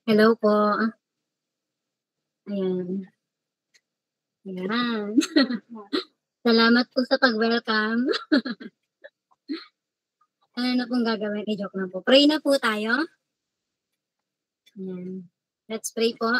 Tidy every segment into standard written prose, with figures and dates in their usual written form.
Hello po. Ayan. Ayan. Salamat po sa pag-welcome. Ano na pong gagawin? Joke lang po. Pray na po tayo. Ayan. Let's pray po.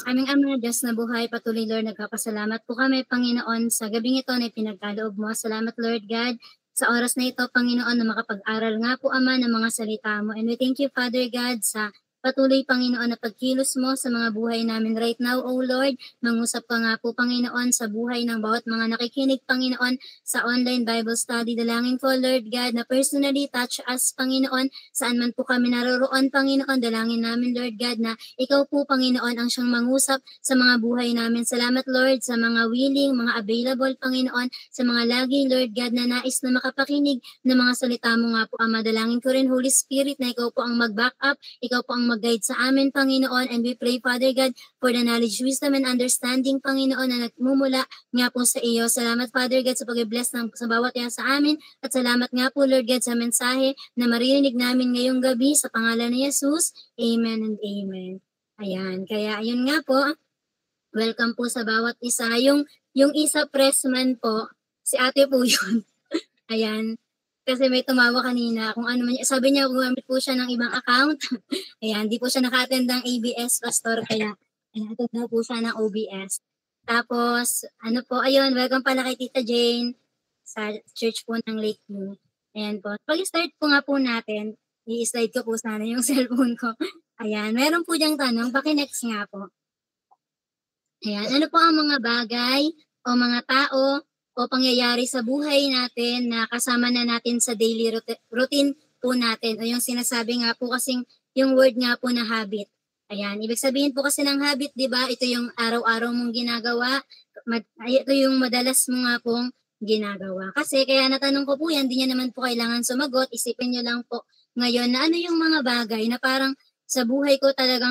Aming Ama, Diyos na buhay, patuloy Lord, nagpapasalamat po kami, Panginoon, sa gabing ito na pinagkaloob mo. Salamat Lord God, sa oras na ito, Panginoon, na makapag-aral nga po, Ama, ng mga salita mo. And we thank you, Father God, sa patuloy, Panginoon, na pagkilos mo sa mga buhay namin right now, O Lord. Mangusap ka nga po, Panginoon, sa buhay ng bawat mga nakikinig, Panginoon, sa online Bible study. Dalangin ko, Lord God, na personally touch us, Panginoon, saan man po kami naroroon, Panginoon. Dalangin namin, Lord God, na ikaw po, Panginoon, ang siyang mangusap sa mga buhay namin. Salamat, Lord, sa mga willing, mga available, Panginoon, sa mga lagi, Lord God, na nais na makapakinig ng mga salita mo nga po, Ama. Dalangin ko rin, Holy Spirit, na ikaw po ang mag-back up, ikaw po ang mag-guide sa amin, Panginoon, and we pray, Father God, for the knowledge, wisdom, and understanding, Panginoon, na nagmumula nga po sa iyo. Salamat, Father God, sa pag-bless sa bawat yan sa amin, at salamat nga po, Lord God, sa mensahe na maririnig namin ngayong gabi sa pangalan ni Jesus. Amen and amen. Ayan, kaya ayun nga po, welcome po sa bawat isa. Yung isa pressman po, si ate po yun. Ayan, kasi may tumawa kanina kung ano man, sabi niya gumamit po siya ng ibang account. Ayan, di po siya naka-attend ng ABS Pastor, kaya attend na po siya ng OBS. Tapos, ano po, ayun, welcome pala kay Tita Jane sa church po ng Lakeview. Ayan po. Pag-start po nga po natin, i-slide ko po sana yung cellphone ko. Ayan, meron po diyang tanong, paki-next nga po. Ayan, ano po ang mga bagay o mga tao o pangyayari sa buhay natin na kasama na natin sa daily routine po natin, o yung sinasabi nga po kasing yung word nga po na habit. Ayan, ibig sabihin po kasi ng habit, di ba? Ito yung araw-araw mong ginagawa, ito yung madalas mo nga pong ginagawa. Kasi kaya natanong ko po yan, di niya naman po kailangan sumagot, isipin niyo lang po ngayon na ano yung mga bagay na parang sa buhay ko talaga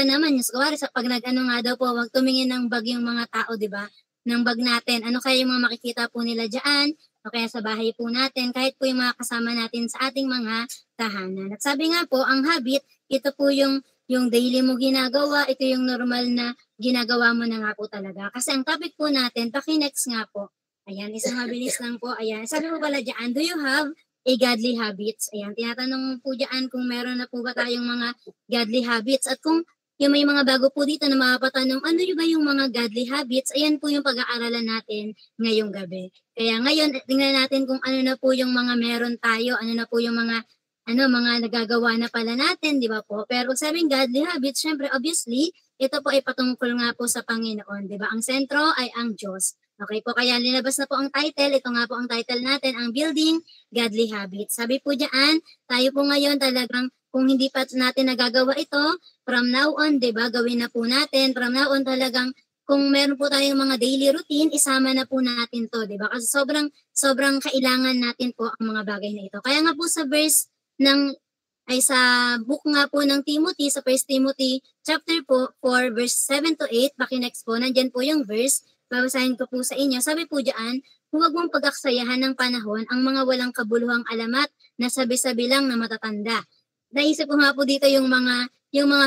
naman, yung kunwari sa pag nag-ano nga daw po, wag tumingin ng bag yung mga tao, di ba? Ng bag natin. Ano kaya yung mga makikita po nila diyan, o kaya sa bahay po natin, kahit po yung mga kasama natin sa ating mga tahanan. At sabi nga po, ang habit, ito po yung daily mo ginagawa, ito yung normal na ginagawa mo na nga po talaga. Kasi ang topic po natin, paki-next nga po. Ayan, isang mabilis lang po. Ayan, sabi mo pala diyan, do you have a godly habits? Ayan, tinatanong po diyan kung meron na po ba tayong mga godly habits. At kung yung may mga bago po dito na mapapatanong, ano yung ba yung mga godly habits? Ayan po yung pag-aaralan natin ngayong gabi. Kaya ngayon, tingnan natin kung ano na po yung mga meron tayo, ano na po yung mga nagagawa na pala natin, di ba po? Pero sabing godly habits, syempre, obviously, ito po ay patungkol nga po sa Panginoon, di ba? Ang sentro ay ang Diyos. Okay po, kaya linabas na po ang title. Ito nga po ang title natin, ang Building Godly Habits. Sabi po diyan, tayo po ngayon talagang kung hindi pa natin nagagawa ito, from now on, 'di ba? Gawin na po natin. From now on talagang kung meron po tayong mga daily routine, isama na po natin 'to, 'di ba? Kasi sobrang kailangan natin po ang mga bagay na ito. Kaya nga po sa verse ng ay sa book nga po ng Timothy, sa 1 Timothy chapter po 4 verse 7 to 8, paki-next po, nandyan po yung verse, babasahin ko po sa inyo. Sabi po diyan, huwag mong pag-aksayahan ng panahon ang mga walang kabuluhang alamat na sabi-sabi lang na matatanda. Naisip ko nga po dito yung mga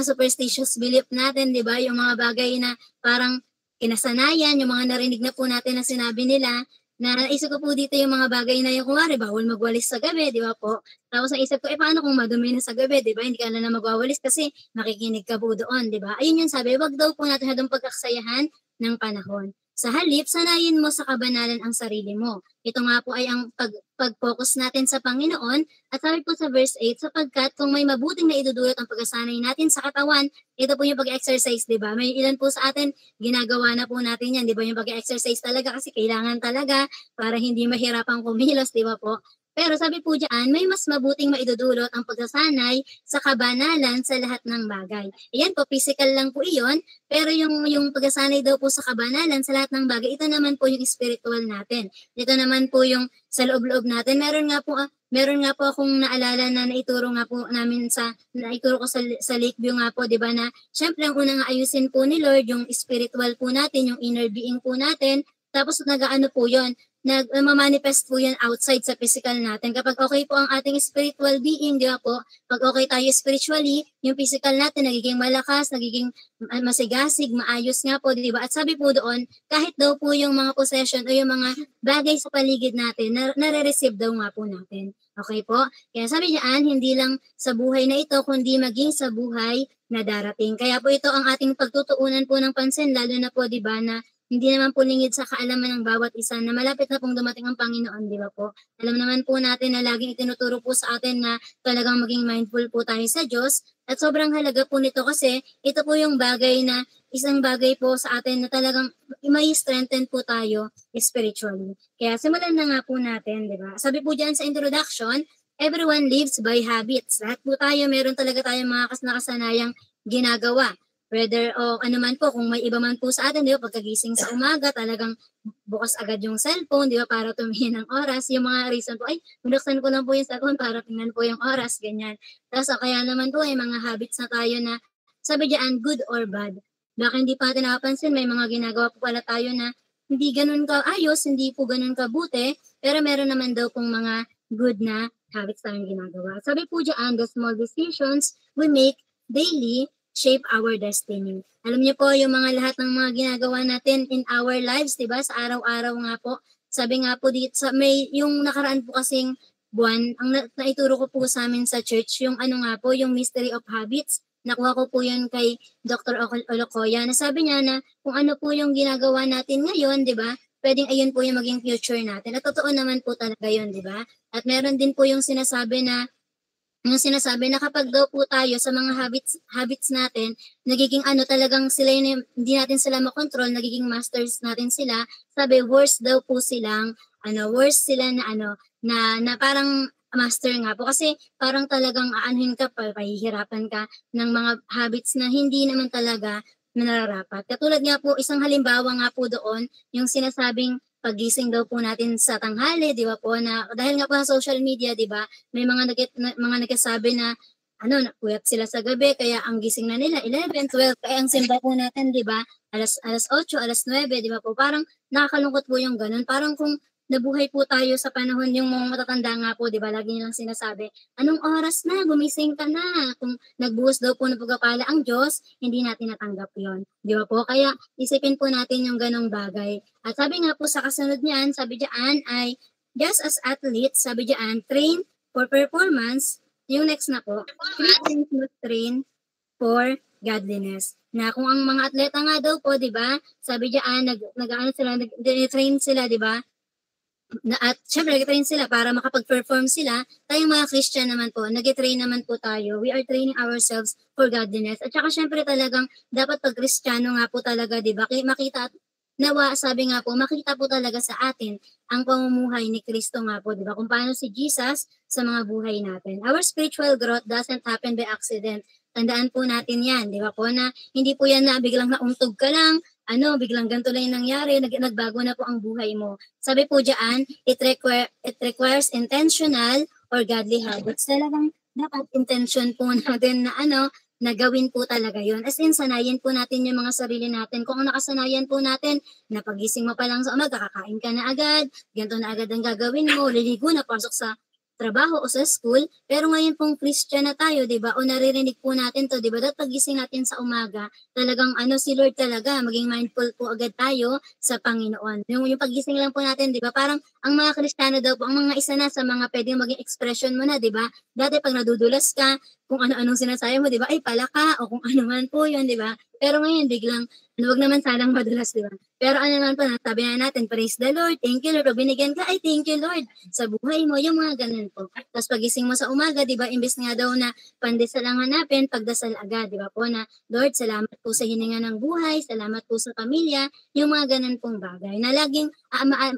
superstitious belief natin, 'di ba? Yung mga bagay na parang kinasanayan, yung mga narinig na po natin na sinabi nila, na naisip ko po dito yung mga bagay na yung kunwari bawal magwalis sa gabi, 'di ba po? Tapos naisip ko, paano kung madumi na sa gabi, 'di ba? Hindi ka na magwawalis kasi makikinig ka po doon, 'di ba? Ayun yung sabi, wag daw po natin hadong pagkaksayahan ng panahon. Sa halip, sanayin mo sa kabanalan ang sarili mo. Ito nga po ay ang pag-focus natin sa Panginoon. At sabi po sa verse 8, sapagkat kung may mabuting na idudulot ang pagkasanay natin sa katawan, ito po yung pag-exercise, di ba? May ilan po sa atin, ginagawa na po natin yan, di ba? Yung pag-exercise talaga kasi kailangan talaga para hindi mahirapang kumilos, di ba po? Pero sabi po diyan, may mas mabuting maidudulot ang pagsasanay sa kabanalan sa lahat ng bagay. Ayan po, physical lang po iyon, pero yung pagsasanay daw po sa kabanalan sa lahat ng bagay, ito naman po yung spiritual natin. Ito naman po yung sa loob-loob natin. Meron nga po akong naalala na naituro nga po namin naituro ko sa Lakeview nga po, 'di ba, na syempre ang unang ayusin po ni Lord yung spiritual po natin, yung inner being po natin, Tapos nag-aano po yun, nagmamanifest po yun outside sa physical natin. Kapag okay po ang ating spiritual being, di ba po, pag okay tayo spiritually, yung physical natin nagiging malakas, nagiging masigasig, maayos nga po, di ba? At sabi po doon, kahit daw po yung mga possession o yung mga bagay sa paligid natin, nare-receive daw nga po natin. Okay po? Kaya sabi niyan, hindi lang sa buhay na ito, kundi maging sa buhay na darating. Kaya po ito ang ating pagtutuunan po ng pansin, lalo na po, di ba, na hindi naman po lingid sa kaalaman ng bawat isa na malapit na pong dumating ang Panginoon, di ba po? Alam naman po natin na laging itinuturo po sa atin na talagang maging mindful po tayo sa Diyos at sobrang halaga po nito kasi ito po yung bagay na isang bagay po sa atin na talagang may strengthen po tayo spiritually. Kaya simulan na nga po natin, di ba? Sabi po dyan sa introduction, everyone lives by habits. Lahat po tayo, meron talaga tayong mga nakasanayang ginagawa. Whether o ano man po, kung may iba man po sa atin, di ba, pagkagising sa umaga, talagang bukas agad yung cellphone, di ba, para tumingin ng oras. Yung mga reason po, ay, binuksan ko lang po yung cellphone para tingnan po yung oras, ganyan. Tapos kaya naman po, ay mga habits na tayo na, sabi diyan, good or bad. Baka hindi pa natin nakapansin, may mga ginagawa po pala tayo na hindi ganun ka ayos, hindi po ganun kabuti, pero meron naman daw pong mga good na habits tayong ginagawa. Sabi po diyan, the small decisions we make daily shape our destiny. Alam niyo po, yung mga lahat ng mga ginagawa natin in our lives, di ba? Sa araw-araw nga po. Sabi nga po dito, may, yung nakaraan po kasing buwan, ang naituro ko po sa amin sa church, yung ano nga po, yung Mystery of Habits. Nakuha ko po yun kay Dr. Olocoya. Nasabi niya na kung ano po yung ginagawa natin ngayon, di ba? Pwedeng ayun po yung maging future natin. At totoo naman po talaga yun, di ba? At meron din po yung sinasabi na kapag daw po tayo sa mga habits natin, nagiging ano talagang sila yun, hindi natin sila makontrol, nagiging masters natin sila. Sabi, worse daw po silang, worse sila na parang master nga po. Kasi parang talagang aanhin ka, pahihirapan ka ng mga habits na hindi naman talaga nararapat. Katulad nga po, isang halimbawa nga po doon, yung sinasabing pagising daw po natin sa tanghali, di ba po, na dahil nga po sa social media, di ba, may mga nagsasabi na napuyat sila sa gabi, kaya ang gising na nila 11, 12, kaya ang simba po natin, di ba, alas 8, alas 9, di ba po, parang nakakalungkot po yung ganun. Parang kung nabuhay po tayo sa panahon yung mga matatanda nga po, di ba, lagi nilang sinasabi, anong oras na, gumising ka na. Kung nagbuhos daw po ng pagpapala ang Diyos, hindi natin natanggap yon, di ba po? Kaya isipin po natin yung ganong bagay. At sabi nga po sa kasunod niyan, sabi diyan ay, just as athletes, sabi diyan, train for performance. Yung next na po, Christians must train for godliness. Na kung ang mga atleta nga daw po, di ba, sabi diyan, nag-train sila, di ba, at syempre nag-train sila para makapag-perform sila. Tayong mga Christian naman po, nag-train naman po tayo. We are training ourselves for godliness. At saka syempre talagang dapat pag Kristiyano nga po talaga, di ba? Makita, nawa, sabi nga po, makita po talaga sa atin ang pamumuhay ni Kristo nga po, di ba? Kung paano si Jesus sa mga buhay natin. Our spiritual growth doesn't happen by accident. Tandaan po natin yan, di ba po, na hindi po yan na biglang nauntog ka lang, biglang ganito lang yung nangyari, nagbago na po ang buhay mo. Sabi po diyan, it requires intentional or godly habits. Talagang dapat intention po natin na gawin po talaga yon. As in, sanayin po natin yung mga sarili natin. Kung ang nakasanayan po natin, na pagising mo pa lang sa umaga, kakain ka na agad, ganito na agad ang gagawin mo, liligo na, pasok sa trabaho o sa school, pero ngayon pong Christian na tayo, 'di ba? O naririnig po natin 'to, 'di ba? Dapat pagising natin sa umaga, talagang si Lord talaga, maging mindful po agad tayo sa Panginoon. Yung pagising lang po natin, 'di ba? Parang ang mga Kristiyano daw po, ang mga isa na sa mga pwedeng maging expression mo na, 'di ba? Dati pag nadudulas ka, kung ano-anong sinasabi mo, 'di ba? Ay, palaka o kung ano man po 'yun, 'di ba? Pero ngayon biglang wag naman sanang madulas, 'di ba? Pero naman po, sabi na natin, praise the Lord, thank you Lord. Pag binigyan ka, ay thank you Lord sa buhay mo, yung mga ganun po. Tapos pagising mo sa umaga, di ba, imbes nga daw na pandesal ang hanapin, pagdasal agad, di ba po, na Lord, salamat po sa hininga ng buhay, salamat po sa pamilya, yung mga ganun pong bagay, na laging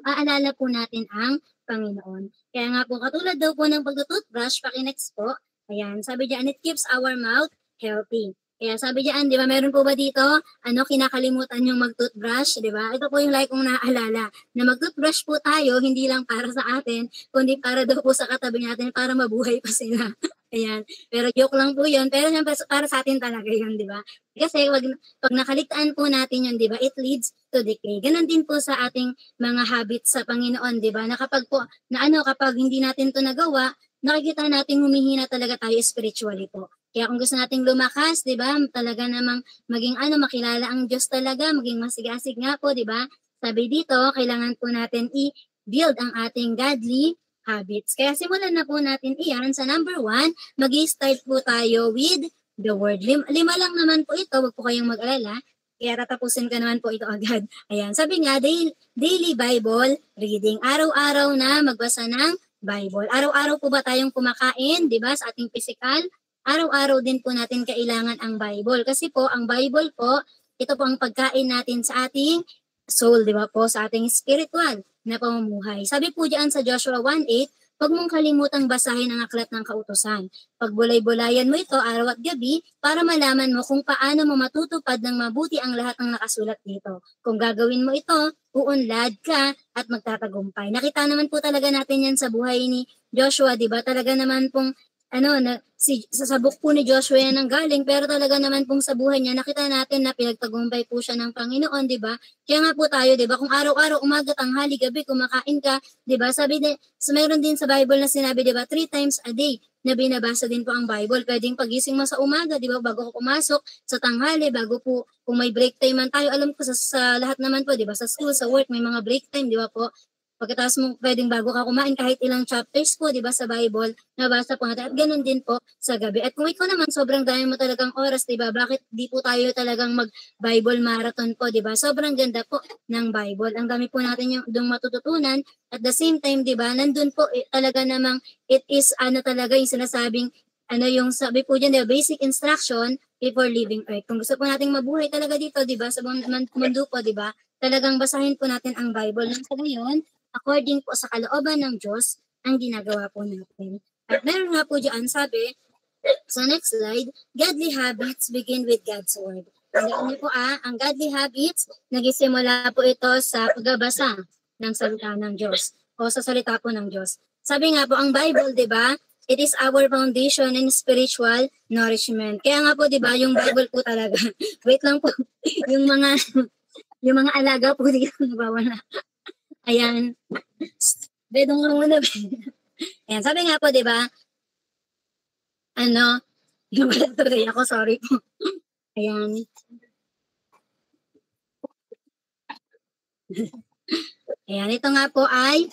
maalala po natin ang Panginoon. Kaya nga po, katulad daw po ng pagtutoothbrush, paki-next po, ayan, sabi diyan, it keeps our mouth healthy. Kaya sabi diyan, di ba, meron po ba dito, kinakalimutan yung mag-toothbrush, di ba? Ito po yung like kong naaalala, na mag-toothbrush po tayo, hindi lang para sa atin, kundi para daw po sa katabi natin, para mabuhay pa sila. Ayan. Pero joke lang po yun. Pero syempre, para sa atin talaga yun, di ba? Kasi pag nakaligtaan po natin yun, di ba, it leads to decay. Ganon din po sa ating mga habits sa Panginoon, di ba? Na kapag po, kapag hindi natin to nagawa, nakikita natin humihina talaga tayo spiritually po. Kaya kung gusto nating lumakas, 'di ba? Talaga namang maging makilala ang Diyos talaga, maging masigasig nga po, 'di ba? Sabi dito, kailangan po natin i-build ang ating godly habits. Kaya simulan na po natin iyan sa number 1, magi-start po tayo with the word. Lima lang naman po ito, wag po kayong mag-alala. Kaya tatapusin ko naman po ito agad. Ayan, sabi nga, daily Bible reading. Araw-araw na magbasa ng Bible. Araw-araw po ba tayong kumakain, 'di ba, sa ating physical? Araw-araw din po natin kailangan ang Bible. Kasi po, ang Bible po, ito po ang pagkain natin sa ating soul, di ba po? Sa ating spiritual na pamumuhay. Sabi po diyan sa Joshua 1:8, huwag mong kalimutang basahin ang aklat ng kautusan. Pagbulay-bulayan mo ito araw at gabi para malaman mo kung paano mo matutupad ng mabuti ang lahat ng nakasulat dito. Kung gagawin mo ito, uunlad ka at magtatagumpay. Nakita naman po talaga natin yan sa buhay ni Joshua, di ba? Talaga naman pong sa sabok po ni Joshua yan ang galing, pero talaga naman pong sa buhay niya, nakita natin na pinagtagumpay po siya ng Panginoon, di ba? Kaya nga po tayo, di ba, kung araw-araw, umaga, tanghali, gabi, kumakain ka, di ba? Mayroon din sa Bible na sinabi, di ba, 3 times a day na binabasa din po ang Bible. Pwedeng pagising mo sa umaga, di ba, bago ka pumasok, sa tanghali, bago po, kung may break time man tayo, alam ko sa lahat naman po, di ba, sa school, sa work, may mga break time, di ba po? Pagkatapos mo pwedeng bago ka kumain kahit ilang chapters po, 'di ba, sa Bible, nabasa po natin. At ganoon din po sa gabi. At kung ikaw naman sobrang dami mo talagang oras, 'di ba? Bakit di po tayo talagang mag-Bible marathon po, 'di ba? Sobrang ganda po ng Bible. Ang dami po natin yung dong matututunan. At the same time, 'di ba? Nandun po talaga namang it is talaga yung sinasabing yung sabi po diyan, the basic instruction before leaving earth. Kung gusto po nating mabuhay talaga dito, 'di ba? Sa mundo po, 'di ba? Talagang basahin po natin ang Bible. Nang sa ngayon, according po sa kalooban ng Diyos, ang ginagawa po natin. At meron nga po dyan, sabi, sa next slide, godly habits begin with God's Word. Tandaan niyo po ang godly habits, nagisimula po ito sa pagbabasa ng salita ng Diyos o sa salita po ng Diyos. Sabi nga po, ang Bible, di ba, it is our foundation in spiritual nourishment. Kaya nga po, di ba, yung Bible po talaga, wait lang po, yung mga alaga po dito, nabawala. Ayan. Bedong nga muna. Ayan, sabi nga po, di ba? Tuloy ako, sorry po. Ayan. Ayan, ito nga po ayun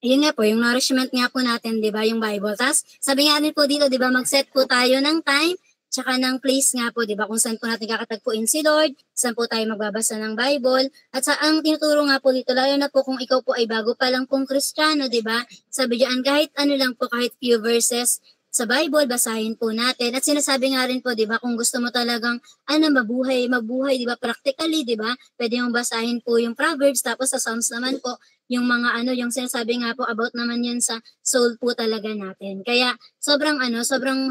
nga po, yung nourishment nga po natin, di ba, yung Bible. Tapos, sabi nga din po dito, di ba, mag-set po tayo ng time, tsaka ng place nga po, di ba, kung saan po natin kakatagpuin si Lord, saan po tayo magbabasa ng Bible, at ang tinuturo nga po dito, lalo na po kung ikaw po ay bago pa lang pong Kristiyano, di ba, sabi diyan, kahit lang po, kahit few verses sa Bible, basahin po natin, at sinasabi nga rin po, di ba, kung gusto mo talagang, mabuhay, di ba, practically, di ba, pwede mong basahin po yung Proverbs, tapos sa Psalms naman po, yung mga yung sinasabi nga po about naman yan sa soul po talaga natin. Kaya sobrang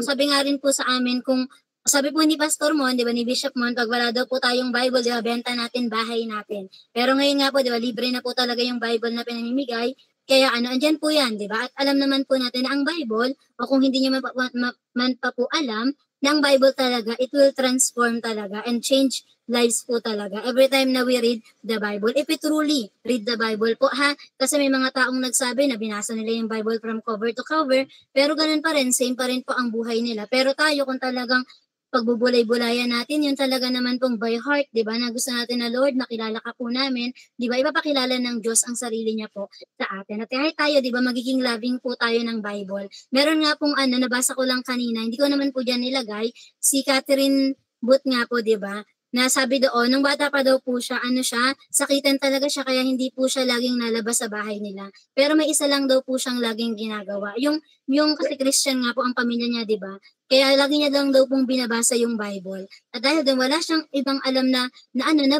sabi nga rin po sa amin kung sabi po ni Pastor Mon, di ba, ni Bishop Mon, pag wala daw po tayong Bible, di ba, benta natin bahay natin. Pero ngayon nga po, di ba, libre na po talaga yung Bible na pinamimigay. Kaya andyan po yan, di ba? At alam naman po natin na ang Bible, o kung hindi nyo man pa po alam, na ang Bible talaga, it will transform talaga and change lives po talaga. Every time na we read the Bible, if we truly read the Bible po, kasi may mga taong nagsabi na binasa nila yung Bible from cover to cover, pero ganun pa rin, same pa rin po ang buhay nila. Pero tayo, kung talagang pagbubulay-bulayan natin, yun talaga naman pong by heart, di ba, na gusto natin na Lord, makilala ka po namin, di ba, ipapakilala ng Diyos ang sarili niya po sa atin. At kahit tayo, di ba, magiging loving po tayo ng Bible. Meron nga pong nabasa ko lang kanina, hindi ko naman po dyan nilagay, si Catherine Booth nga po, di ba, na sabi doon, nung bata pa daw po siya, sakitan talaga siya kaya hindi po siya laging nalabas sa bahay nila. Pero may isa lang daw po siyang laging ginagawa. Yung kasi Christian nga po ang pamilya niya, di ba? Kaya lagi niya lang daw pong binabasa yung Bible. At dahil doon, wala siyang ibang alam na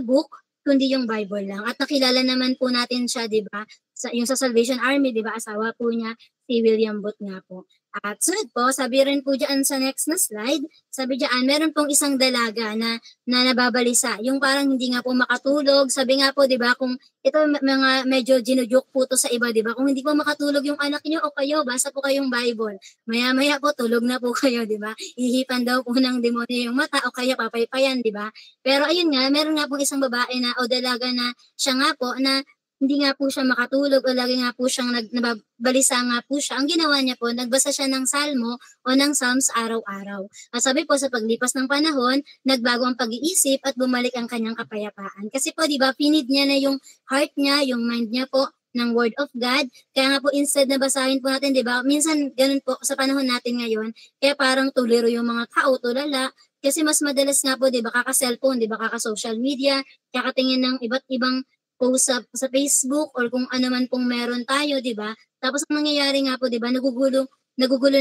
book, kundi yung Bible lang. At nakilala naman po natin siya, di ba? Yung sa Salvation Army, di ba? Asawa po niya, si William Booth nga po. At sunod po, sabi rin po dyan sa next na slide, sabi dyan, meron pong isang dalaga na nababalisa. Yung parang hindi nga po makatulog. Sabi nga po, di ba, kung ito mga medyo ginujoke po to sa iba, di ba? Kung hindi po makatulog yung anak niyo o kayo, basa po kayong Bible. Maya-maya po, tulog na po kayo, di ba? Ihipan daw po ng demonyo yung mata o kaya papaypayan, di ba? Pero ayun nga, meron nga pong isang babae na o dalaga na siya nga po na hindi nga po siya makatulog o lagi nga po siyang nababalisa nga po siya. Ang ginawa niya po, nagbasa siya ng salmo o ng psalms araw-araw. At sabi po sa paglipas ng panahon, nagbago ang pag-iisip at bumalik ang kanyang kapayapaan. Kasi po, di ba, pinid niya na yung heart niya, yung mind niya po ng Word of God. Kaya nga po, instead na basahin po natin, di ba, minsan ganun po sa panahon natin ngayon, kaya parang tuliro yung mga tao, tulala, kasi mas madalas nga po, di ba, kaka-cellphone, di ba, kaka-social media, kakatingin ng iba't ibang post sa Facebook or kung ano man pong meron tayo, di ba? Tapos ang nangyayari nga po, di ba, nagugulo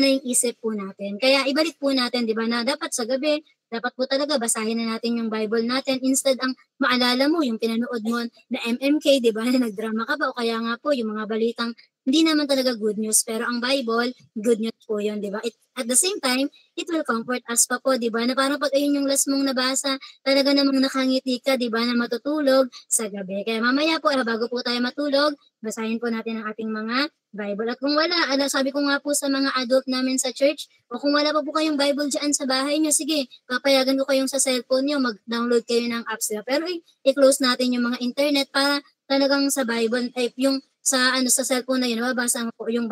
na yung isip po natin. Kaya ibalik po natin, di ba, na dapat sa gabi, dapat po talaga basahin na natin yung Bible natin. Instead, ang maalala mo, yung pinanood mo na MMK, di ba, na nagdrama ka ba? O kaya nga po, yung mga balitang hindi naman talaga good news. Pero ang Bible, good news po yun, di ba? At the same time, it will comfort us pa po, di ba? Na parang pag ayun yung last mong nabasa, talaga namang nakangiti ka, di ba, na matutulog sa gabi. Kaya mamaya po, bago po tayo matulog, basahin po natin ang ating mga Bible. At kung wala, sabi ko nga po sa mga adult namin sa church, o kung wala pa po kayong Bible dyan sa bahay nyo, sige, papayagan ko kayong sa cellphone nyo, mag-download kayo ng apps nila. Pero i-close natin yung mga internet para talagang sa Bible, yung sa cellphone na yun, mababasa ko yung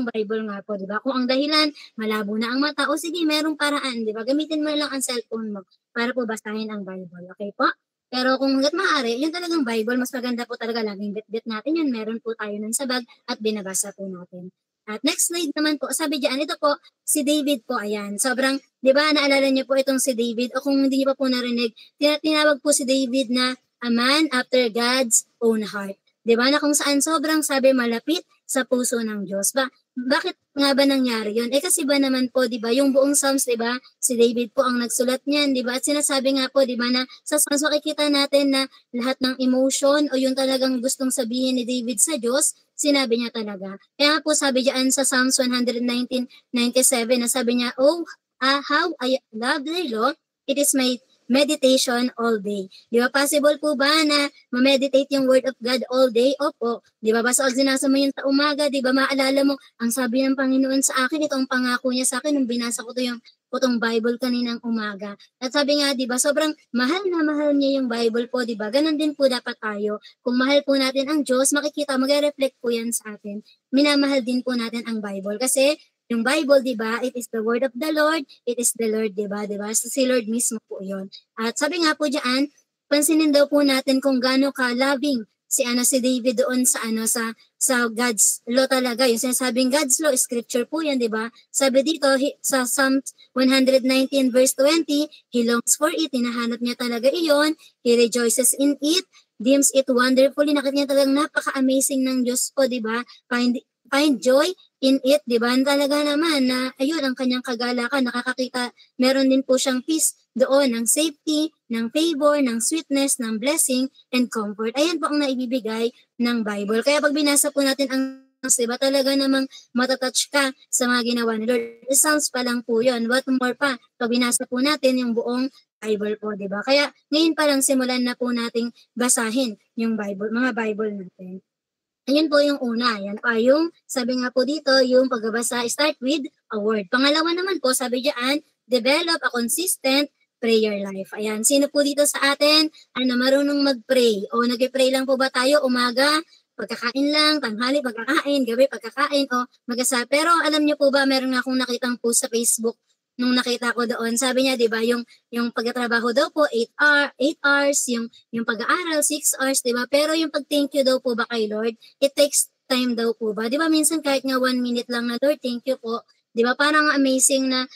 Bible nga po, di ba? Kung ang dahilan, malabo na ang mata, o sige, merong paraan, di ba? Gamitin mo lang ang cellphone mo para po basahin ang Bible. Okay po? Pero kung hanggat maaari, yun talagang Bible, mas maganda po talaga laging bit-bit natin yun. Meron po tayo nun sa bag at binabasa po natin. At next slide naman po, sabi diyan, ito po, si David po, ayan. Sobrang, di ba, naalala niyo po itong si David, o kung hindi niyo pa po narinig, tinawag po si David na a man after God's own heart. Di ba, na kung saan sobrang sabi malapit sa puso ng Diyos. Bakit nga ba nangyari yun? Kasi ba naman po, di ba, yung buong Psalms, di ba, si David po ang nagsulat niyan, di ba? At sinasabi nga po, di ba, na sa Psalms makikita natin na lahat ng emotion o yung talagang gustong sabihin ni David sa Diyos, sinabi niya talaga. Kaya nga po sabi diyan sa Psalms 119:97 na sabi niya, "Oh, how I love thy law, it is my meditation all day." Di ba, possible po ba na ma-meditate yung Word of God all day? Opo. Di ba, basta pag sinasa mo yun sa umaga, di ba, maalala mo, ang sabi ng Panginoon sa akin, ito ang pangako niya sa akin nung binasa ko itong Bible kaninang umaga. At sabi nga, di ba, sobrang mahal na mahal niya yung Bible po, di ba? Ganon din po dapat tayo. Kung mahal po natin ang Diyos, makikita, mag-reflect po yan sa atin. Minamahal din po natin ang Bible. Kasi yung Bible, di ba, it is the word of the Lord, it is the Lord, di ba? Di ba? So, si Lord mismo po yun. At sabi nga po diyan, pansinin daw po natin kung gaano ka-loving si David doon sa God's law talaga. Yung sinasabing God's law, scripture po yan, di ba? Sabi dito sa Psalm 119 verse 20, he longs for it, hinahanap niya talaga iyon, he rejoices in it, deems it wonderfully, nakita niya talagang napaka-amazing ng Diyos ko, di ba? Find joy in it, di ba? Talaga naman na, ayun, ang kanyang kagalakan, nakakakita, meron din po siyang peace doon, ng safety, ng favor, ng sweetness, ng blessing, and comfort. Ayan po ang naibibigay ng Bible. Kaya pag binasa po natin ang diba, talaga namang matatouch ka sa mga ginawa ni Lord. It sounds pa lang po yun. What more pa, pag binasa po natin yung buong Bible po, di ba? Kaya ngayon pa lang simulan na po nating basahin yung Bible, mga Bible natin. Ayun po yung una. Yan pa yung, sabi nga po dito, yung pagbabasa, start with a word. Pangalawa naman po, sabi diyan, develop a consistent prayer life. Ayan, sino po dito sa atin, marunong mag-pray? O nag-pray lang po ba tayo umaga, pagkakain lang, tanghali, pagkakain, gabi, pagkakain, o mag-asa? Pero alam niyo po ba, meron nga akong nakitang post sa Facebook nung nakita ko doon, sabi niya, 'di ba, yung pagtatrabaho daw po 8 hours, yung pag-aaral 6 hours, 'di ba? Pero yung pag-thank you daw po ba kay Lord, it takes time daw po ba? 'Di ba minsan kahit nga 1 minute lang na, Lord, thank you po. 'Di ba? Parang amazing na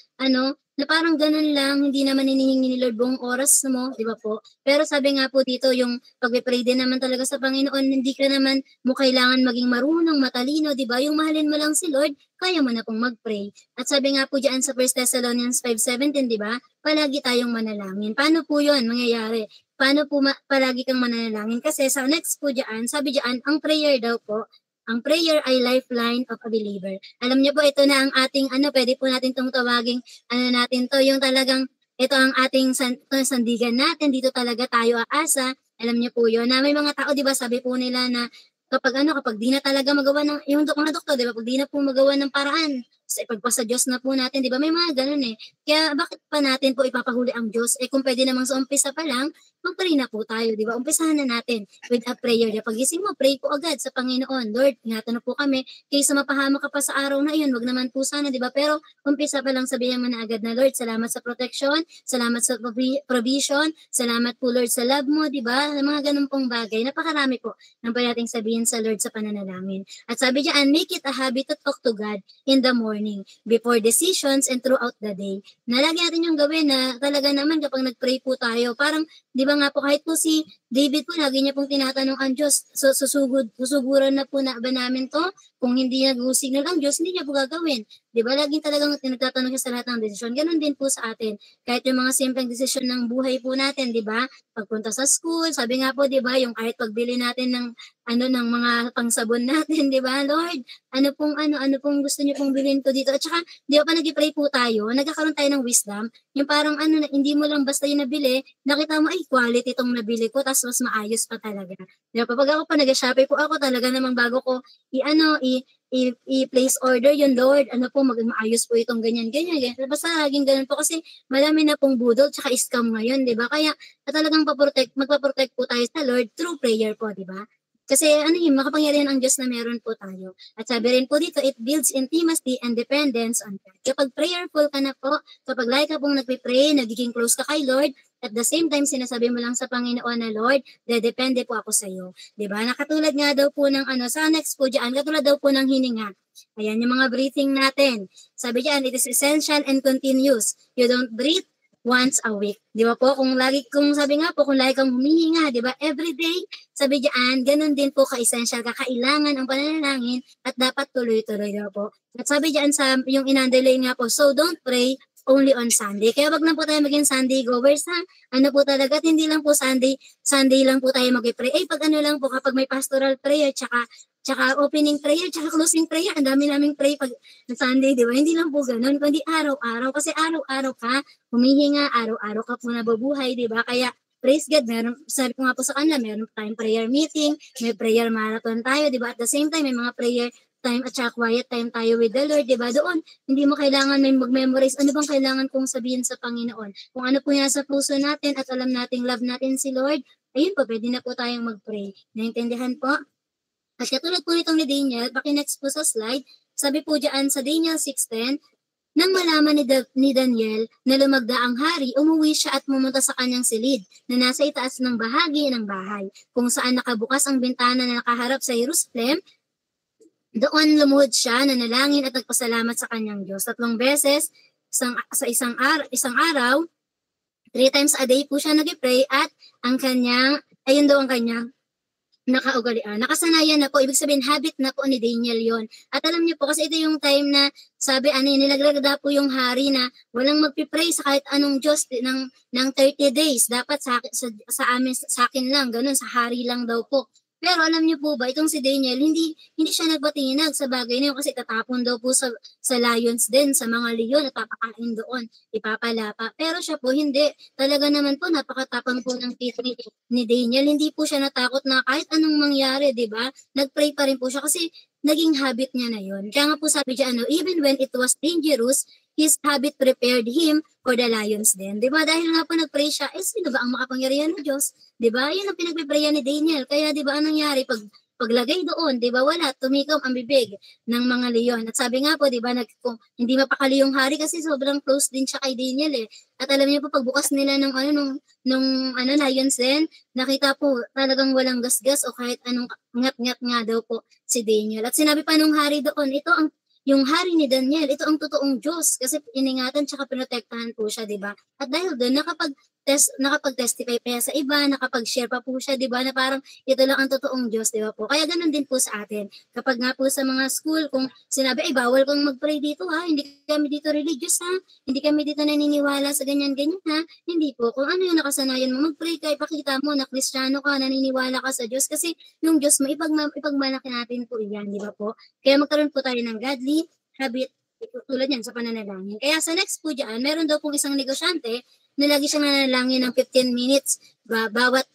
na parang ganun lang, hindi naman hinihingi ni Lord buong oras mo, 'di ba po? Pero sabi nga po dito, yung pag-pray din naman talaga sa Panginoon, hindi ka naman mo kailangan maging marunong, matalino, 'di ba? Yung mahalin mo lang si Lord, kaya mo na pong mag-pray. At sabi nga po diyan sa 1 Thessalonians 5:17, 'di ba? Palagi tayong manalangin. Paano po 'yon mangyayari? Paano po palagi kang mananalangin? Kasi sa next po diyan, sabi diyan, ang prayer daw po Ang prayer ay lifeline of a believer. Alam niyo po, ito na ang ating, pwede po natin itong tawaging, natin to, yung talagang, ito ang ating sandigan natin, dito talaga tayo aasa. Alam niyo po yun, na may mga tao, di ba, sabi po nila na, kapag di na talaga magawa ng, yung mga doktor, di ba, pag di na po magawa ng paraan, sa ipagpasa Diyos na po natin, di ba, may mga ganun eh. Kaya bakit pa natin po ipapahuli ang Diyos? Kung pwede namang sa umpisa pa lang, mag-pray na po tayo, di ba? Umpisahan na natin with a prayer. Pagising mo, pray po agad sa Panginoon. Lord, ingatan na po kami, kaysa mapahamak ka pa sa araw na iyon, wag naman po sana, di ba? Pero umpisa pa lang sabihin mo na agad na, Lord, salamat sa protection, salamat sa provision, salamat po Lord sa love mo, di ba? Mga ganun pong bagay. Napakarami po ng pwede nating sabihin sa Lord sa pananalangin. At sabi diyan, make it a habit to talk to God in the morning, before decisions, and throughout the day. Nalagi natin yung gawin na talaga naman kapag nag-pray po tayo, parang, di ba nga po, kahit po si David po, lagi niya pong tinatanong ang Diyos, susuguran na po na ba namin to? Kung hindi nag-signal ang Diyos, hindi niya po gagawin. Di ba? Laging talagang nagtatanong siya sa lahat ng desisyon. Ganon din po sa atin. Kahit yung mga simpleng desisyon ng buhay po natin, di ba? Pagpunta sa school, sabi nga po, di ba, yung kahit pagbili natin ng ng mga pangsabon natin, di ba? Lord, ano pong gusto niyo pong bilhin ko dito? At saka, di ba pa nag-pray po tayo, nagkakaroon tayo ng wisdom, yung parang hindi mo lang basta yung nabili, nakita mo, ay, quality itong nabili ko, tapos mas maayos pa talaga. Di ba? Pag ako pa nag-shopee po ako, talaga namang bago ko, i-place order yun, Lord, maayos po itong ganyan. Basta laging ganun po kasi marami na pong budol tsaka scam ngayon, di ba? Kaya talagang magpaprotect po tayo sa Lord through prayer po, di ba? Kasi makapangyarihan ang Diyos na meron po tayo. At sabi rin po dito, it builds intimacy and dependence on God. Kapag prayerful ka na po, kapag lagi ka pong nagpipray, nagiging close ka kay Lord, at the same time, sinasabi mo lang sa Panginoon na, Lord, depende po ako sa iyo. Diba? Nakatulad nga daw po ng sa next po dyan, katulad daw po ng hininga. Ayan, yung mga breathing natin. Sabi dyan, it is essential and continuous. You don't breathe once a week. Di ba po? Kung lagi kang humihinga, di ba? Every day, sabi diyan, ganun din po ka-essential, kakailangan ang pananalangin at dapat tuloy-tuloy daw po. At sabi diyan sa yung in-underline nga po, so don't pray only on Sunday. Kaya wag na po tayo maging Sunday goers ha. Po talaga, at hindi lang po Sunday lang po tayo mag-pray. Pag lang po, kapag may pastoral prayer, tsaka opening prayer, tsaka closing prayer, ang dami naming pray pag Sunday, di ba? Hindi lang po ganun, kundi araw-araw. Kasi araw-araw ka, humihinga, araw-araw ka po nabubuhay, di ba? Kaya, praise God, sabi ko nga po sa kanila, meron tayong prayer meeting, may prayer marathon tayo, di ba? At the same time, may mga prayer time at saka quiet time tayo with the Lord, di ba? Doon, hindi mo kailangan may mag-memorize, ano bang kailangan kong sabihin sa Panginoon? Kung ano po yan sa puso natin at alam nating love natin si Lord, ayun po, pwede na po tayong mag-pray. Naintindihan po? At katulad po nitong ni Daniel, next po sa slide, sabi po dyan sa Daniel 6:10, nang malaman ni Daniel na lumagda ang hari, umuwi siya at pumunta sa kanyang silid na nasa itaas ng bahagi ng bahay, kung saan nakabukas ang bintana na nakaharap sa Jerusalem. Doon lumuhod siya, nanalangin at nagpasalamat sa kanyang Diyos. 3 beses sa isang araw, 3 times a day po siya nag-pray at ang kanyang nakaugalian. Nakasanayan na po, ibig sabihin habit na po ni Daniel yon. At alam niyo po, kasi ito yung time na sabi, nilaglagda po yung hari na walang magpipray sa kahit anong Diyos ng 30 days. Dapat sa akin lang, ganun, sa hari lang daw po. Pero alam niyo po ba, itong si Daniel, hindi siya nagbatinag sa bagay na yun kasi tatapon daw po sa lions din, sa mga leon at papakain doon, ipapalapa. Pero siya po hindi. Talaga naman po, napakatapang po ng faith ni Daniel. Hindi po siya natakot na kahit anong mangyari, di ba? Nagpray pa rin po siya kasi naging habit niya na yun. Kaya nga po sabi diyan, even when it was dangerous, his habit prepared him for the lions din. Di ba? Dahil nga po nagpray siya, sino ba ang makapangyarihan ng Diyos? Di ba? Yun ang pinagpiprayan ni Daniel. Kaya di ba anong nangyari paglagay doon, di ba wala, tumikom ang bibig ng mga leon. At sabi nga po, di ba, hindi mapakali yung hari kasi sobrang close din siya kay Daniel eh. At alam niyo po, pagbukas nila ng lions din, nakita po talagang walang gasgas o kahit anong ngat-ngat nga daw po si Daniel. At sinabi pa nung hari doon, yung hari ni Daniel, ito ang totoong Diyos kasi iningatan tsaka pinotektahan po siya, di ba? At dahil doon, nakapag-testify pa sa iba, nakapag-share pa po siya, di ba, na parang ito lang ang totoong Diyos, di ba po? Kaya ganun din po sa atin. Kapag nga po sa mga school, kung sinabi, ay bawal kang mag-pray dito ha, hindi kami dito religious ha, hindi kami dito naniniwala sa ganyan-ganyan ha, hindi po. Kung ano yung nakasanayan mo, mag-pray ka, ipakita mo na Kristiyano ka, naniniwala ka sa Diyos, kasi yung Diyos mo, ipagmalaki natin po yan, di ba po? Kaya magkaroon po tayo ng godly habit, tulad yan sa pananalangin. Kaya sa next po dyan, meron daw pong isang negosyante na lagi siyang nanalangin ng 15 minutes bawat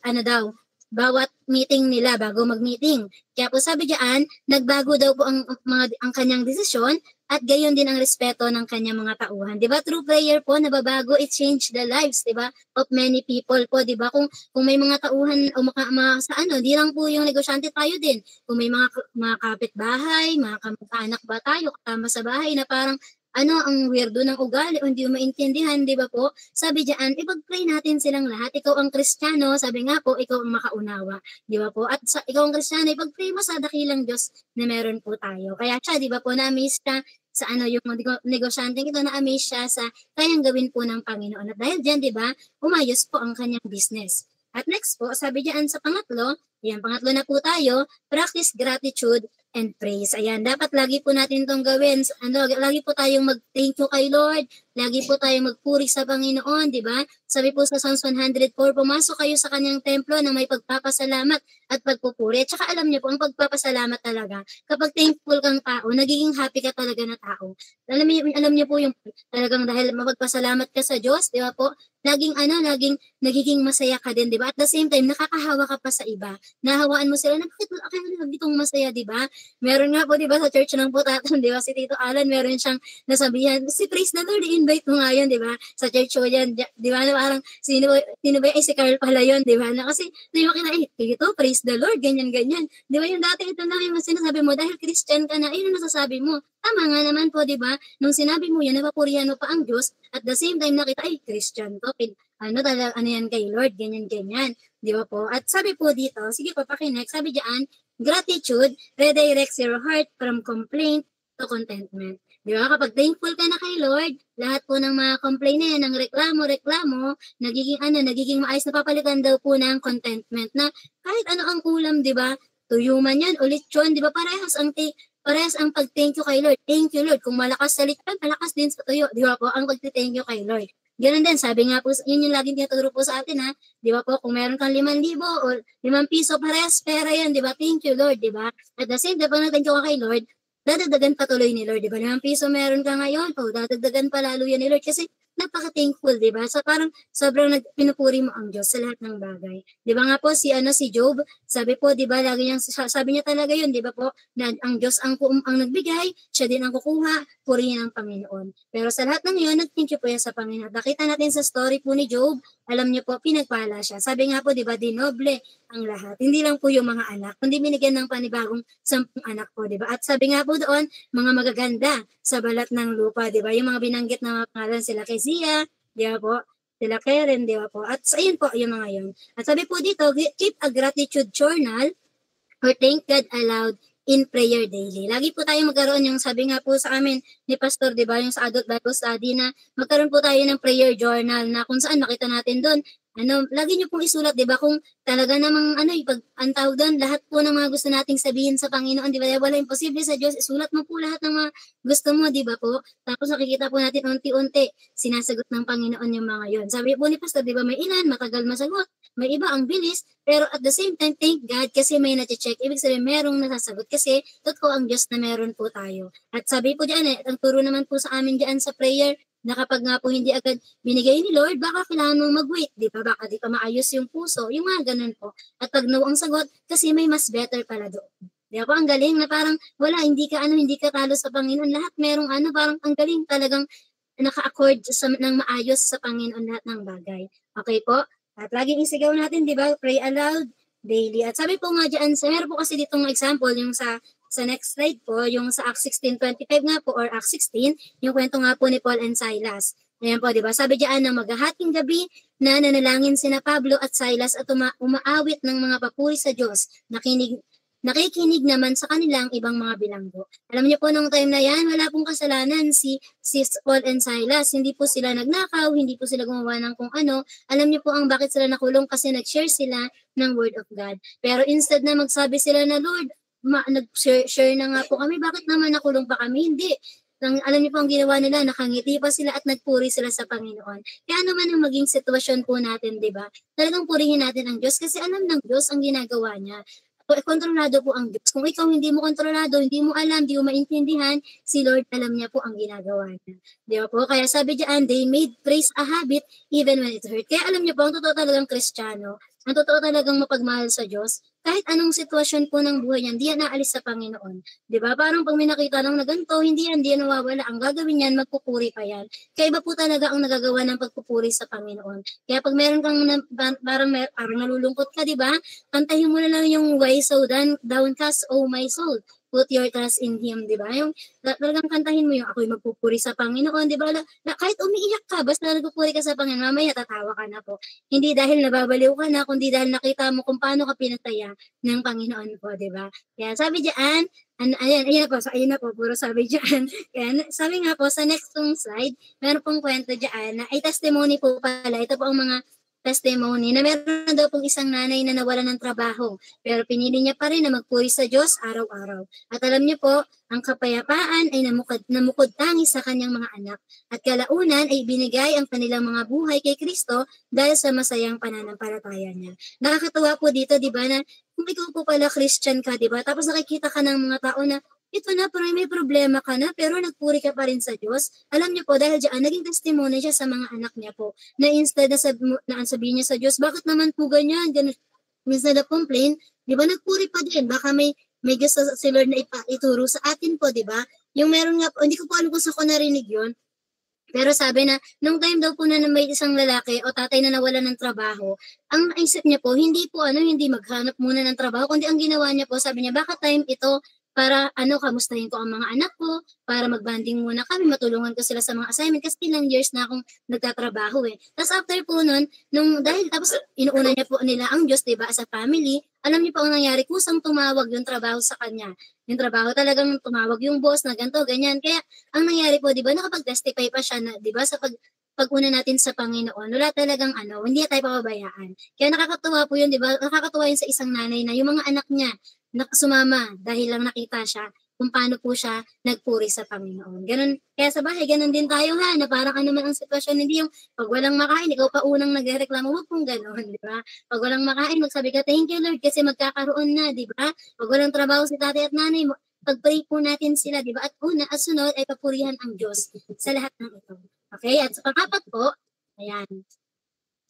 meeting nila bago mag-meeting. Kaya po sabi diyan, nagbago daw po ang kanyang desisyon at gayon din ang respeto ng kanyang mga tauhan. 'Di ba? Through prayer po nababago, it changed the lives, 'di ba? Of many people po, 'di ba? Kung may mga tauhan o sa di lang po yung negosyante, tayo din. Kung may mga kapitbahay, mga kamag-anak ba tayo kasama sa bahay na parang ang weirdo ng ugali o hindi mo maintindihan, di ba po? Sabi diyan, ipag-pray natin silang lahat. Ikaw ang Kristiyano, sabi nga po, ikaw ang makaunawa. Di ba po? At ikaw ang Kristiyano, ipag-pray mo sa dakilang Diyos na meron po tayo. Kaya siya, di ba po, na-amaze siya sa yung negosyante ito, na-amaze siya sa kayang gawin po ng Panginoon. At dahil diyan, di ba, umayos po ang kanyang business. At next po, sabi diyan sa pangatlo na po tayo, practice gratitude and praise. Ayan, dapat lagi po natin itong gawin. Lagi po tayong mag-thank you kay Lord. Lagi po tayong magpuri sa Panginoon, di ba? Sabi po sa Psalms 104, pumasok kayo sa kanyang templo na may pagpapasalamat at pagpupuri. At saka alam niyo po, ang pagpapasalamat talaga, kapag thankful kang tao, nagiging happy ka talaga na tao. Alam niyo po yung talagang dahil mapagpasalamat ka sa Diyos, di ba po? Laging nagiging masaya ka din, di ba? At the same time, nakakahawa ka pa sa iba. Nahawaan mo sila na bakit ditong masaya, di ba? Meron nga po, di ba, sa church ng Putatan, di ba, si Tito Alan, meron siyang nasabihan, si praise the Lord, i-invite mo nga yun, di ba? Sa church ko yan, di ba, na parang, sino ba, ay si Carl pala yun, di ba? Na kasi, di ba, Tito, praise the Lord, ganyan-ganyan. Di ba, yung dati, ito lang yung sinasabi mo, dahil Christian ka na, ayun ang nasasabi mo. Tama nga naman po, di ba? Nung sinabi mo yan, napapurihan mo pa ang Diyos, at the same time, nakita, ay, Christian to, yan kay Lord, ganyan-ganyan. Di ba po? At sabi po dito, sige po, pakinext, sabi diyan, gratitude redirects your heart from complaint to contentment. Di ba? Kapag thankful ka na kay Lord, lahat po ng mga complaint na yan, ng reklamo, nagiging maayos na papalitan daw po ng contentment na kahit ano ang ulam, di ba? Tuyo man yan, ulit yun, di ba? Parehas ang pag-thank you kay Lord. Thank you, Lord. Kung malakas sa lechon, malakas din sa tuyo. Di ba po? Ang pag-thank you kay Lord. Ganun din, sabi nga po, yun yung laging tinuturo po sa atin ha. Di ba po, kung meron kang 5,000 o 5 piso, parehas pera yan, di ba? Thank you, Lord, di ba? At the same time, pag nag-thank you ka kay Lord, dadagdagan patuloy ni Lord, di ba? 5 piso meron ka ngayon, dadagdagan pa lalo yan ni Lord kasi napaka-thankful, di ba? So parang sobrang pinupuri mo ang Diyos sa lahat ng bagay. Di ba nga po si Job, sabi po, di ba, lagi niyang sabi niya talaga yun, di ba po, na ang Diyos ang nagbigay, siya din ang kukuha, purihin ang Panginoon. Pero sa lahat ng yun, nag-thank you po yan sa Panginoon. Nakita natin sa story po ni Job, alam niyo po, pinagpala siya. Sabi nga po, di ba, dinoble ang lahat. Hindi lang po yung mga anak, kundi binigyan ng panibagong 10 anak po, di ba? At sabi nga po doon, mga magaganda sa balat ng lupa, di ba? Yung mga binanggit na mga pangalan, sila Kezia, di ba po? Sila Karen, di ba po? At ayun po, yung mga yun. At sabi po dito, keep a gratitude journal or thank God aloud in prayer daily. Lagi po tayo magkaroon, yung sabi nga po sa amin ni Pastor, di ba, yung sa Adult Bible Study na magkaroon po tayo ng prayer journal na kung saan makita natin doon, lagi niyo pong isulat, di ba, kung talaga namang, ang tawag doon, lahat po ng mga gusto nating sabihin sa Panginoon, di ba, wala imposible sa Diyos, isulat mo po lahat ng mga gusto mo, di ba po? Tapos nakikita po natin unti-unti, sinasagot ng Panginoon yung mga yon. Sabi po ni Pastor, di ba, may ilan, matagal masagot, may iba ang bilis, pero at the same time, thank God kasi may na-check. Ibig sabihin, merong nasasagot kasi totoo ang Diyos na meron po tayo. At sabi po diyan, ang turo naman po sa amin diyan sa prayer, na kapag nga po hindi agad binigay ni Lord, baka kailangan mong mag-wait, di ba? Baka di pa maayos yung puso, yung mga ganun po. At pag no ang sagot, kasi may mas better pala doon. Di ba po? Ang galing na parang wala, hindi ka talo sa Panginoon. Lahat merong parang ang galing talagang naka-accord ng maayos sa Panginoon lahat ng bagay. Okay po? At laging isigaw natin, di ba? Pray aloud daily. At sabi po nga dyan, meron po kasi ditong example, yung sa next slide po, yung sa Acts 16:25 nga po, or Acts 16, yung kwento nga po ni Paul and Silas. Ayan po, di ba? Sabi diyan na maghahating gabi na nanalangin sina Pablo at Silas at umaawit ng mga papuri sa Diyos. nakikinig naman sa kanilang ibang mga bilanggo. Alam niyo po nung time na yan, wala pong kasalanan si Paul and Silas. Hindi po sila nagnakaw, hindi po sila gumawa ng kung ano. Alam niyo po ang bakit sila nakulong kasi nag-share sila ng Word of God. Pero instead na magsabi sila na, Lord, nag-share na nga po kami, bakit naman nakulong pa kami? Hindi. Alam niyo po ang ginawa nila, nakangiti pa sila at nagpuri sila sa Panginoon. Kaya ano man ang maging sitwasyon po natin, di ba? Talagang purihin natin ang Diyos kasi alam ng Diyos ang ginagawa niya. Kontrolado po ang Diyos. Kung ikaw hindi mo kontrolado, hindi mo alam, hindi mo maintindihan, si Lord alam niya po ang ginagawa niya. Di ba po? Kaya sabi diyan, they made praise a habit even when it hurt. Kaya alam niyo po, ang totoo talagang Kristiyano, ang totoo talagang mapagmahal sa Diyos, kahit anong sitwasyon po ng buhay niya, hindi yan naalis sa Panginoon. Di ba? Parang pag may nakita lang na ganito, hindi yan nawawala. Ang gagawin yan, magpupuri pa yan. Kaya iba po talaga ang nagagawa ng pagpupuri sa Panginoon. Kaya pag meron kang parang nalulungkot ka, di ba? Kantahin mo na lang yung why so downcast, oh my soul. Put your trust in Him, di ba? Yung talagang kantahin mo yung ako'y magpupuri sa Panginoon, di ba? Kahit umiiyak ka, basta nagpupuri ka sa Panginoon, mamaya tatawa ka na po. Hindi dahil nababaliw ka na, kundi dahil nakita mo kung paano ka pinataya ng Panginoon po, di ba? Kaya sabi diyan, ayan na po, puro sabi diyan. Kaya sabi nga po, sa next slide, meron pong kwento diyan na ay testimony po pala. Ito po ang mga testimony na meron daw pong isang nanay na nawala ng trabaho pero pinili niya pa rin na magpuri sa Diyos araw-araw. At alam niyo po, ang kapayapaan ay namukod tangis sa kanyang mga anak at kalaunan ay binigay ang kanilang mga buhay kay Kristo dahil sa masayang pananampalataya niya. Nakakatuwa po dito, di ba, na kung ikaw po pala Christian ka, di ba, tapos nakikita ka ng mga tao na ito na, parang may problema ka na, pero nagpuri ka pa rin sa Diyos. Alam niyo po, dahil diyan, naging testimony siya sa mga anak niya po, na instead na sabihin niya sa Diyos, bakit naman po ganyan? Instead of complain, di ba, nagpuri pa din. Baka may gusto si Lord na ituro sa atin po, di ba? Yung meron nga po, hindi ko po alam kung sa ko narinig yun, pero sabi na, nung time daw po na may isang lalaki o tatay na nawala ng trabaho, ang naisip niya po, hindi maghanap muna ng trabaho, kundi ang ginawa niya po, sabi niya, baka time ito para kamustahin ko ang mga anak ko, para magbanding muna kami, matulungan ko sila sa mga assignment kasi ilang years na akong nagtatrabaho eh. Tapos after po nun, dahil tapos inuuna niya po nila ang Diyos, diba, as a family, alam niyo po ang nangyari, kusang tumawag yung trabaho sa kanya. Yung trabaho talagang tumawag yung boss na ganito, ganyan. Kaya ang nangyari po, di ba, nakapag-testify pa siya na, di ba, sa pag-una natin sa Panginoon, wala talagang hindi tayo pababayaan. Kaya nakakatuwa po yun, di ba? Nakakatuwa yun sa isang nanay na yung mga anak niya sumama dahil lang nakita siya kung paano po siya nagpuri sa Panginoon. Ganun, kaya sa bahay, ganun din tayo na parang man ang sitwasyon, hindi yung pag walang makain, ikaw pa unang nagreklamo, huwag pong ganun, di ba? Pag walang makain, magsabi ka, thank you Lord, kasi magkakaroon na, di ba? Pag walang trabaho si tatay at nanay mo, pag-pray po natin sila, di ba? At at sunod ay papurihan ang Diyos sa lahat ng ito. Okay? At sa pang-apat po, ayan.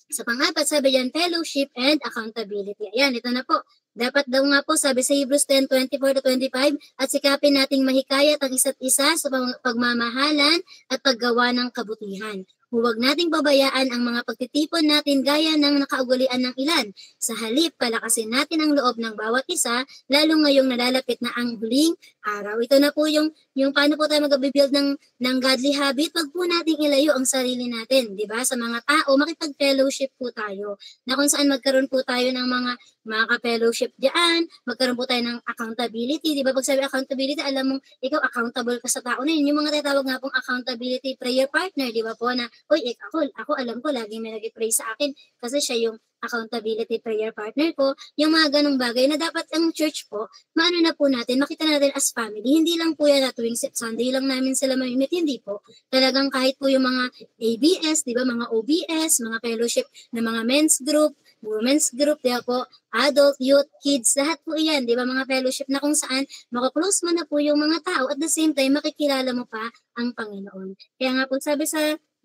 Sa pang-apat, sabi yan, fellowship and accountability. Ayan, ito na po. Dapat daw nga po, sabi sa Hebrews 10:24-25, at sikapin nating mahikayat ang isa't isa sa pagmamahalan at paggawa ng kabutihan. Huwag nating babayaan ang mga pagtitipon natin gaya ng nakaugalian ng ilan. Sa halip, palakasin natin ang loob ng bawat isa, lalo ngayong nalalapit na ang huling araw. Ito na po yung paano po tayo mag-build ng godly habit. Wag po nating ilayo ang sarili natin, di ba? Sa mga tao, makipag-fellowship po tayo. Na kung saan magkaroon po tayo ng mga ka-fellowship diyan, magkaroon po tayo ng accountability. Di ba? Pag sabi accountability, alam mong ikaw accountable ka sa tao na yun. Yung mga tatawag nga pong accountability prayer partner, di ba po, na uy, ako alam ko, laging may nag-pray sa akin kasi siya yung accountability prayer partner ko, yung mga ganong bagay na dapat ang church po, maano na po natin, makita natin as family. Hindi lang po yan na tuwing Sunday lang namin sila mamimit, hindi po. Talagang kahit po yung mga ABS, di ba, mga OBS, mga fellowship na mga men's group, women's group, di ba po, adult, youth, kids, lahat po yan, di ba, mga fellowship na kung saan makaklose mo na po yung mga tao at the same time makikilala mo pa ang Panginoon. Kaya nga po sabi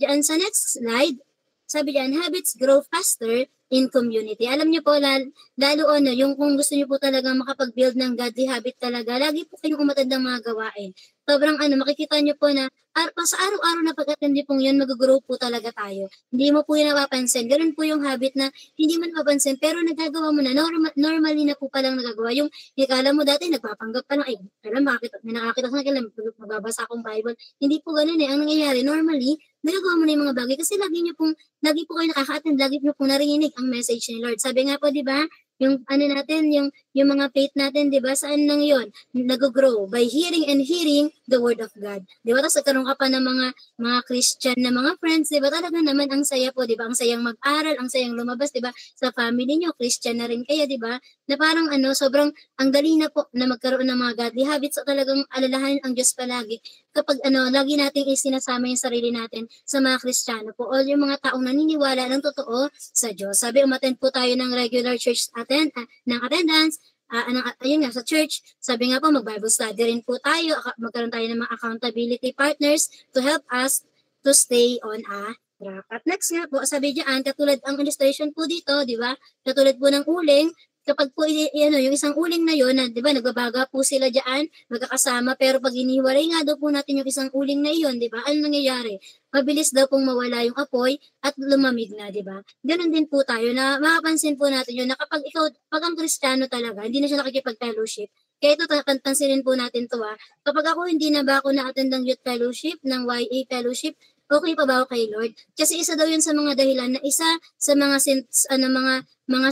diyan sa next slide, sabi diyan, habits grow faster in community. Alam niyo po, lalo yung kung gusto niyo po talagang makapag-build ng godly habit talaga, lagi po kayong umatid ng mga gawain. Sobrang makikita niyo po na sa araw-araw na pag-attend niyo pong yun, mag-grow po talaga tayo. Hindi mo po yun napapansin. Ganun po yung habit na hindi mo napapansin, pero nagagawa mo na, normally na po palang nagagawa. Yung ikala mo dati, nagpapanggap ka lang, alam, may nakakita ko na kailan, magbabasa akong Bible. Hindi po ganun eh. Ang nangyayari, normally, nagagawa mo na yung mga bagay kasi lagi po kayo nakaka-attend, lagi po narinig ang message ni Lord. Sabi nga po, di ba, yung natin, yung yung mga faith natin, di ba, saan lang yun? Nag-grow by hearing and hearing the word of God. Di ba? Tapos nagkaroon ka pa ng mga Christian na mga friends, di ba? Talaga naman ang saya po, di ba? Ang sayang mag-aral, ang sayang lumabas, di ba? Sa family nyo, Christian na rin kayo, di ba? Na parang sobrang ang dali na po na magkaroon ng mga godly habits at talagang alalahanin ang Diyos palagi kapag lagi nating isinasama yung sarili natin sa mga Kristiyano po o yung mga taong naniniwala ng totoo sa Diyos. Sabi, umattend po tayo ng regular church ng attendance, ayun nga, sa church. Sabi nga po, mag-Bible study rin po tayo, magkaroon tayo ng mga accountability partners to help us to stay on a track. At next nga po, sabi diyan, katulad ang illustration po dito, di ba? Katulad po ng uling, kapag po yung isang uling na yun, na, di ba, nagbabaga po sila diyan, magkakasama, pero pag iniwalay nga daw po natin yung isang uling na yun, di ba, ano nangyayari? Mabilis daw pong mawala yung apoy at lumamig na, di ba? Ganun din po tayo na makapansin po natin yun na kapag pag ang Kristiyano talaga, hindi na siya nakikipag-fellowship. Kaya ito, pansinin po natin to kapag ako hindi na ba ako na-attend ng youth fellowship, ng YA fellowship, okay pa ba ako kay Lord? Kasi isa daw yun sa mga dahilan na isa sa mga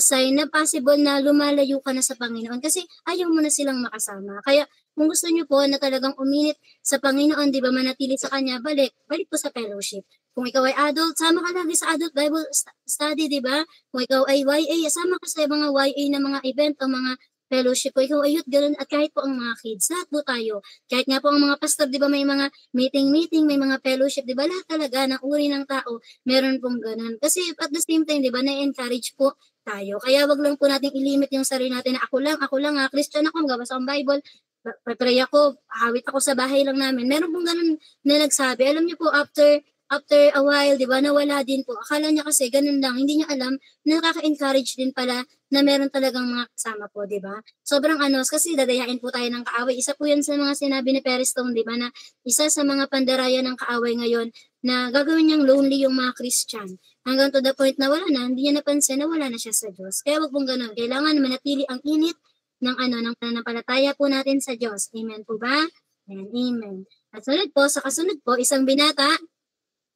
sign na possible na lumalayo ka na sa Panginoon kasi ayaw mo na silang makasama. Kaya kung gusto niyo po na talagang uminit sa Panginoon, di ba, manatili sa Kanya, balik po sa fellowship. Kung ikaw ay adult, sama ka lagi sa adult Bible study, di ba? Kung ikaw ay YA, sama ka sa mga YA na mga event o mga fellowship ko, ikaw ay youth, ganun, at kahit po ang mga kids, lahat po tayo. Kahit nga po ang mga pastor, di ba, may mga meeting, may mga fellowship, di ba, lahat talaga ng uri ng tao, meron pong ganun. Kasi at the same time, di ba, na-encourage po tayo. Kaya wag lang po nating ilimit yung sarili natin na ako lang, Christian ako, magbabasa akong Bible, pray ako, awit ako sa bahay lang namin. Meron pong ganun na nagsabi. Alam niyo po, after a while, di ba, nawala din po. Akala niya kasi ganun lang, hindi niya alam na nakaka-encourage din pala na meron talagang mga kasama po, di ba? Sobrang kasi dadayain po tayo ng kaaway. Isa po yan sa mga sinabi ni Perry Stone, di ba, na isa sa mga pandaraya ng kaaway ngayon na gagawin niyang lonely yung mga Christian. Hanggang to the point na wala na, hindi niya napansin na wala na siya sa Diyos. Kaya wag pong ganun. Kailangan manatili ang init ng pananampalataya po natin sa Diyos. Amen po ba? Amen. At sa kasunod po, isang binata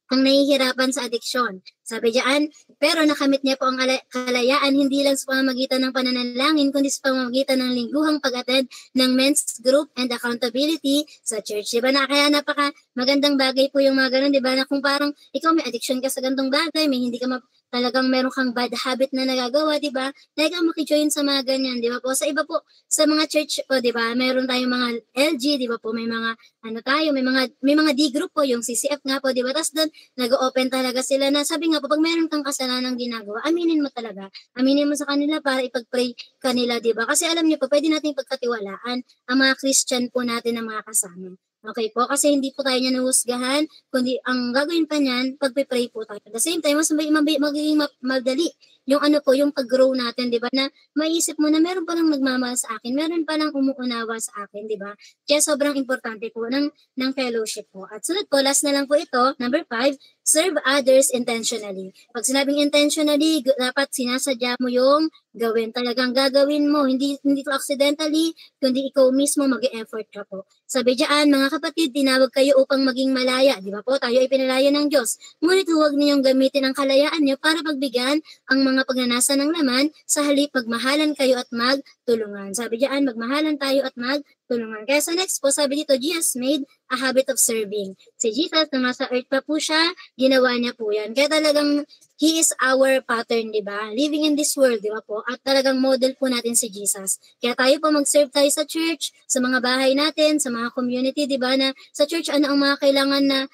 ang nahihirapan sa adiksyon. Sabi diyan, pero nakamit niya po ang kalayaan hindi lang sa pamamagitan ng pananalangin, kundi sa pamamagitan ng lingguhang pag-attend ng men's group and accountability sa church. Diba na kaya napaka magandang bagay po yung mga ganun, diba, na kung parang ikaw may addiction ka sa gantong bagay, may hindi ka talagang meron kang bad habit na nagagawa, diba, na ikaw makijoin sa mga ganyan, diba po. Sa iba po, sa mga church po, diba, meron tayong mga LG, diba po, may mga may mga D group po, yung CCF nga po, diba, tapos doon nag-open talaga sila na sabi nga po, pag meron kang kasalanang ginagawa, aminin mo talaga. Aminin mo sa kanila para ipag-pray kanila, di ba? Kasi alam niyo po, pwede nating pagkatiwalaan ang mga Christian po natin na mga kasama. Okay po? Kasi hindi po tayo niya nahusgahan, kundi ang gagawin pa niyan, pagpe-pray po tayo. At the same time, mas magiging madali yung yung pag-grow natin, di ba? Na maiisip mo na meron palang nagmamahal sa akin, meron palang umuunawa sa akin, di ba? Kaya sobrang importante po ng fellowship po. At sunod po, last na lang po ito, number 5, serve others intentionally. Pag sinabing intentionally, dapat sinasadya mo yung gawin. Talagang gagawin mo, hindi to accidentally, kundi ikaw mismo mag-e-effort ka po. Sabi diyan, mga kapatid, tinawag kayo upang maging malaya. Di ba po? Tayo ay pinalaya ng Diyos. Ngunit huwag niyong gamitin ang kalayaan niyo para pagbigyan ang mga pagnanasa ng laman, sa halip magmahalan kayo at magtulungan. Sabi diyan, magmahalan tayo at magtulungan. Kaya sa next po, sabi dito, Jesus made a habit of serving. Si Jesus, nung nasa earth pa po siya, ginawa niya po yan. Kaya talagang He is our pattern, di ba? Living in this world, di ba po? At talagang model po natin si Jesus. Kaya tayo po mag-serve tayo sa church, sa mga bahay natin, sa mga community, di ba? Na sa church, ano ang mga kailangan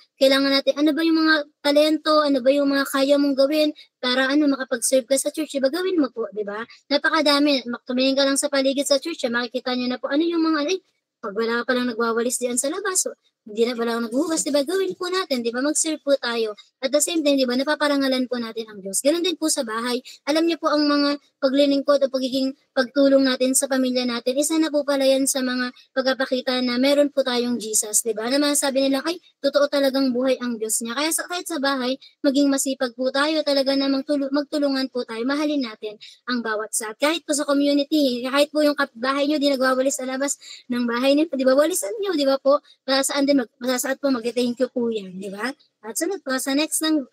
natin? Ano ba yung mga talento? Ano ba yung mga kaya mong gawin para makapag-serve ka sa church? Diba? Gawin mo po, di ba? Napakadami. Tumingin ka lang sa paligid sa church, makikita niyo na po ano yung mga, pag wala pa lang nagwawalis diyan sa labas, hindi na wala naghuhugas, diba? Gawin po natin, diba? Mag-serve po tayo. At the same time, diba? Napaparangalan po natin ang Diyos. Ganun din po sa bahay. Alam niyo po ang mga paglilingkod o pagiging pagtulong natin sa pamilya natin. Isa na po pala yan sa mga pagpapakita na meron po tayong Jesus, diba? Naman sabi nila, ay, totoo talagang buhay ang Diyos niya. Kaya kahit sa bahay, maging masipag po tayo, talaga na magtulungan po tayo. Mahalin natin ang bawat sa. Kahit po sa community, kahit po yung kapitbahay niyo, di nagwawalis sa labas ng bahay niyo, di ba? Walisan niyo, di ba po? Saan din masasaad po mag-thank you po yan, di ba? At sunod po, sa next ng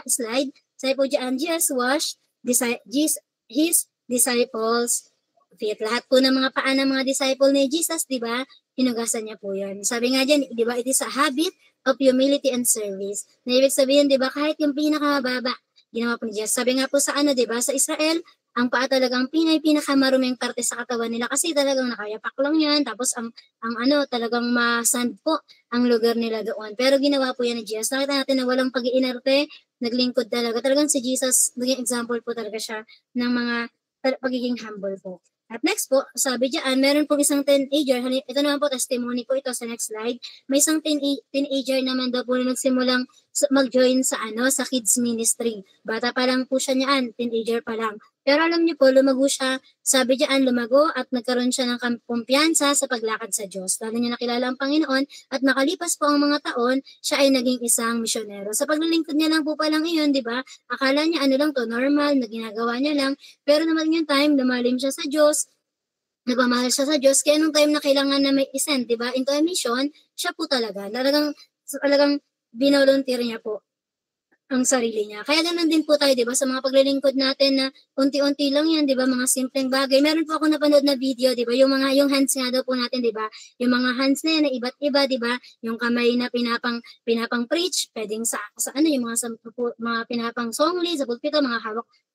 slide, sabi po dyan, Jesus washed his disciples Fit. Lahat po ng mga paa ng mga disciple ni Jesus, di ba? Hinugasan niya po yun. Sabi nga dyan, di ba, it is a habit of humility and service. Na ibig sabihin, di ba, kahit yung pinakamababa, ginawa po ni Jesus. Sabi nga po sa ano, di ba, sa Israel, ang paa talagang pinakamaruming parte sa katawan nila kasi talagang nakayapak lang yan. Tapos ang ano, talagang masand po ang lugar nila doon. Pero ginawa po yan ni Jesus. Nakita natin na walang pag-iinarte, naglingkod talaga. Talagang si Jesus, naging example po talaga siya ng mga pagiging humble po. At next po, sabi diyan, meron pong isang teenager, ito naman po, testimony po ito sa next slide. May isang teenager naman daw po na nagsimulang mag-join sa sa kids ministry. Bata pa lang po siya niyan, teenager pa lang. Pero alam niyo po, lumago siya, sabi diyan, lumago at nagkaroon siya ng kumpiyansa sa paglakad sa Diyos. Lalo niya nakilala ang Panginoon at nakalipas po ang mga taon, siya ay naging isang misyonero. Sa paglilingkod niya lang po palang iyon, di ba? Akala niya ano lang to, normal, na ginagawa niya lang. Pero naman yung time, lumalim siya sa Diyos, nagmamahal siya sa Diyos. Kaya nung time na kailangan na may isend, di ba, into a mission, siya po talaga. Talagang binolunteer niya po ang sarili niya. Kaya ganoon din po tayo, 'di ba, sa mga paglilingkod natin na unti-unti lang 'yan, 'di ba, mga simpleng bagay. Meron po ako napanood na video, 'di ba, yung hands nga daw po natin, 'di ba? Yung mga hands na yan na iba't iba, 'di ba? Yung kamay na pinapang preach, pwedeng sa ano, yung mga pinapang songli, sa pulpito, mga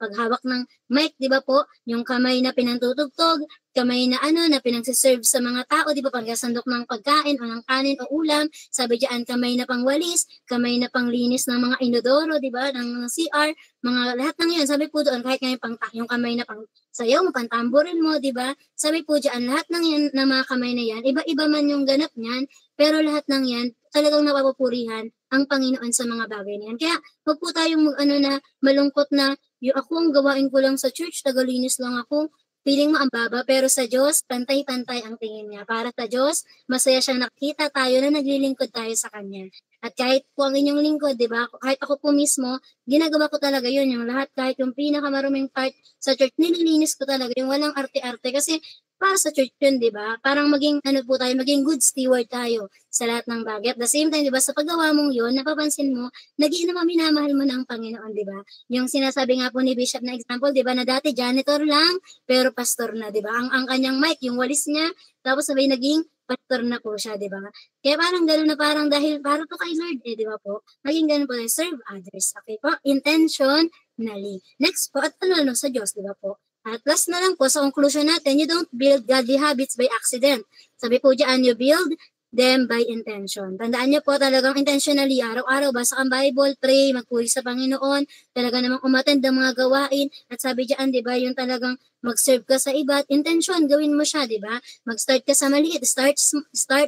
paghawak ng mic, 'di ba po? Yung kamay na pinantutugtog, kamay na na pinagsiserve sa mga tao, 'di ba, pagkasandok ng pagkain o ng kanin o ulam, sabi diyan kamay na pangwalis, kamay na panglinis ng mga inodoro, 'di ba, ng CR, mga lahat ng 'yan. Sabi po doon kahit nga yung kamay na pang sayaw mo, pantamborin mo, 'di ba? Sabi po diyan lahat ng 'yan na mga kamay na 'yan, iba-iba man yung ganap niyan, pero lahat ng 'yan talagang napapupurihan ang Panginoon sa mga bagay na 'yan. Kaya wag po tayong na malungkot na yung ako ang gawain ko lang sa church, tagalinis lang ako. Feeling mo ang baba, pero sa Diyos, pantay-pantay ang tingin niya. Para sa Diyos, masaya siyang nakita tayo na naglilingkod tayo sa Kanya. At kahit po ang inyong lingkod, di ba, kahit ako po mismo, ginagawa ko talaga yun, yung lahat, kahit yung pinakamaruming part sa church, nililinis ko talaga, yung walang arte-arte. Kasi para sa church yun, di ba? Parang maging, po tayo, maging good steward tayo sa lahat ng bagay. At the same time, di ba, sa paggawa mong yun, napapansin mo, naging naman minamahal mo na ang Panginoon, di ba? Yung sinasabi nga po ni Bishop na example, di ba, na dati janitor lang, pero pastor na, di ba? Ang kanyang mic, yung walis niya, tapos sabay naging pastor na po siya, di ba? Kaya parang gano'n na parang dahil para to kay Lord, di ba po? Maging gano'n po tayo, serve others. Okay po? Intentionally. Next po, at sa Diyos, di ba po? At last na lang po, sa conclusion natin, you don't build godly habits by accident. Sabi po dyan, you build them by intention. Tandaan niyo po talagang intentionally, araw-araw, basa kang Bible, pray, magpuri sa Panginoon, talaga namang umattend ng mga gawain, at sabi diyan, di ba, yung talagang mag-serve ka sa iba, at intention, gawin mo siya, di ba? Mag-start ka sa maliit, start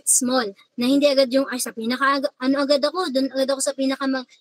small, na hindi agad yung, sa agad ako, doon agad ako sa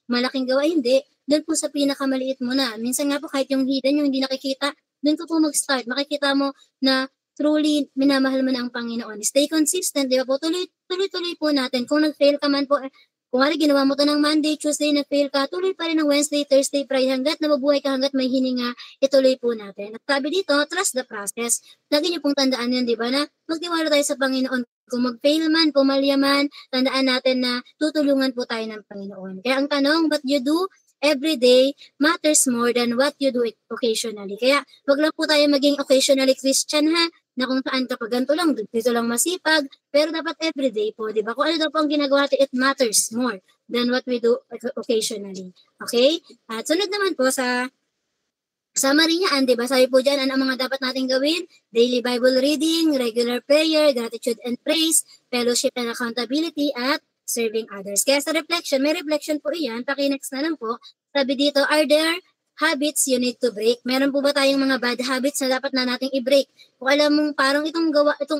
malaking gawain, hindi. Doon po sa pinakamaliit mo na. Minsan nga po, kahit yung hidden, yung hindi nakikita, doon ka po mag-start. Makikita mo na truly minamahal mo na ang Panginoon. Stay consistent, di ba po? Tuloy-tuloy po natin. Kung nag-fail ka man po, kung ginawa mo to ng Monday, Tuesday, nag-fail ka, tuloy pa rin ng Wednesday, Thursday, Friday, hanggat nababuhay ka, hanggat may hininga, ituloy po natin. At sabi dito, trust the process. Lagi niyo pong tandaan yun, di ba, na magtiwala tayo sa Panginoon. Kung mag-fail man, pumalya man, tandaan natin na tutulungan po tayo ng Panginoon. Kaya ang tanong, what you do every day matters more than what you do occasionally. Kaya wag lang po tayo maging occasionally Christian, ha, na kung saan kapag ganito lang, dito lang masipag, pero dapat everyday po, di ba? Kung ano daw po ang ginagawa natin, it matters more than what we do occasionally. Okay? At sunod naman po sa summary niyan, di ba? Sabi po dyan, ano ang mga dapat natin gawin? Daily Bible reading, regular prayer, gratitude and praise, fellowship and accountability, at serving others. Kaya sa reflection, may reflection po iyan. Paki-next na lang po. Sabi dito, are there habits you need to break? Meron po ba tayong mga bad habits na dapat na nating i-break? Kung alam mong parang itong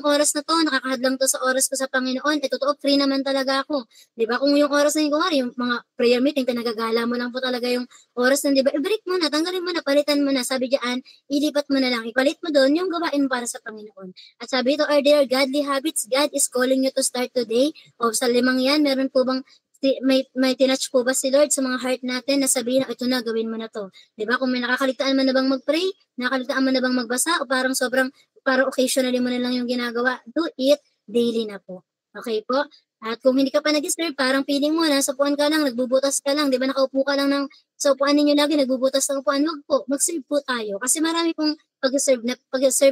oras na to, nakakahadlang to sa oras ko sa Panginoon, totoo, free naman talaga ako. Di ba? Kung yung oras na yung mga prayer meeting, pinagagala mo lang po talaga yung oras na, di ba? I-break mo na, tanggalin mo na, palitan mo na. Sabi diyan, ilipat mo na lang. Ipalit mo doon yung gawain para sa Panginoon. At sabi ito, are there godly habits God is calling you to start today? O sa 5 yan, meron po bang may tinouch po ba si Lord sa mga heart natin na sabihin na ito na, gawin mo na to? Diba? Kung may nakakaligtaan man na bang mag-pray, nakakaligtaan man na bang magbasa, o parang occasionally mo na lang yung ginagawa, do it daily na po. Okay po? At kung hindi ka pa nag-serve, parang feeling mo nasa upuan ka lang, nagbubutas ka lang, 'di ba nakaupo ka lang sa upuan ninyo lagi, nagbubutas ng upuan, wag po, mag-serve po tayo. Kasi marami pong pag-serve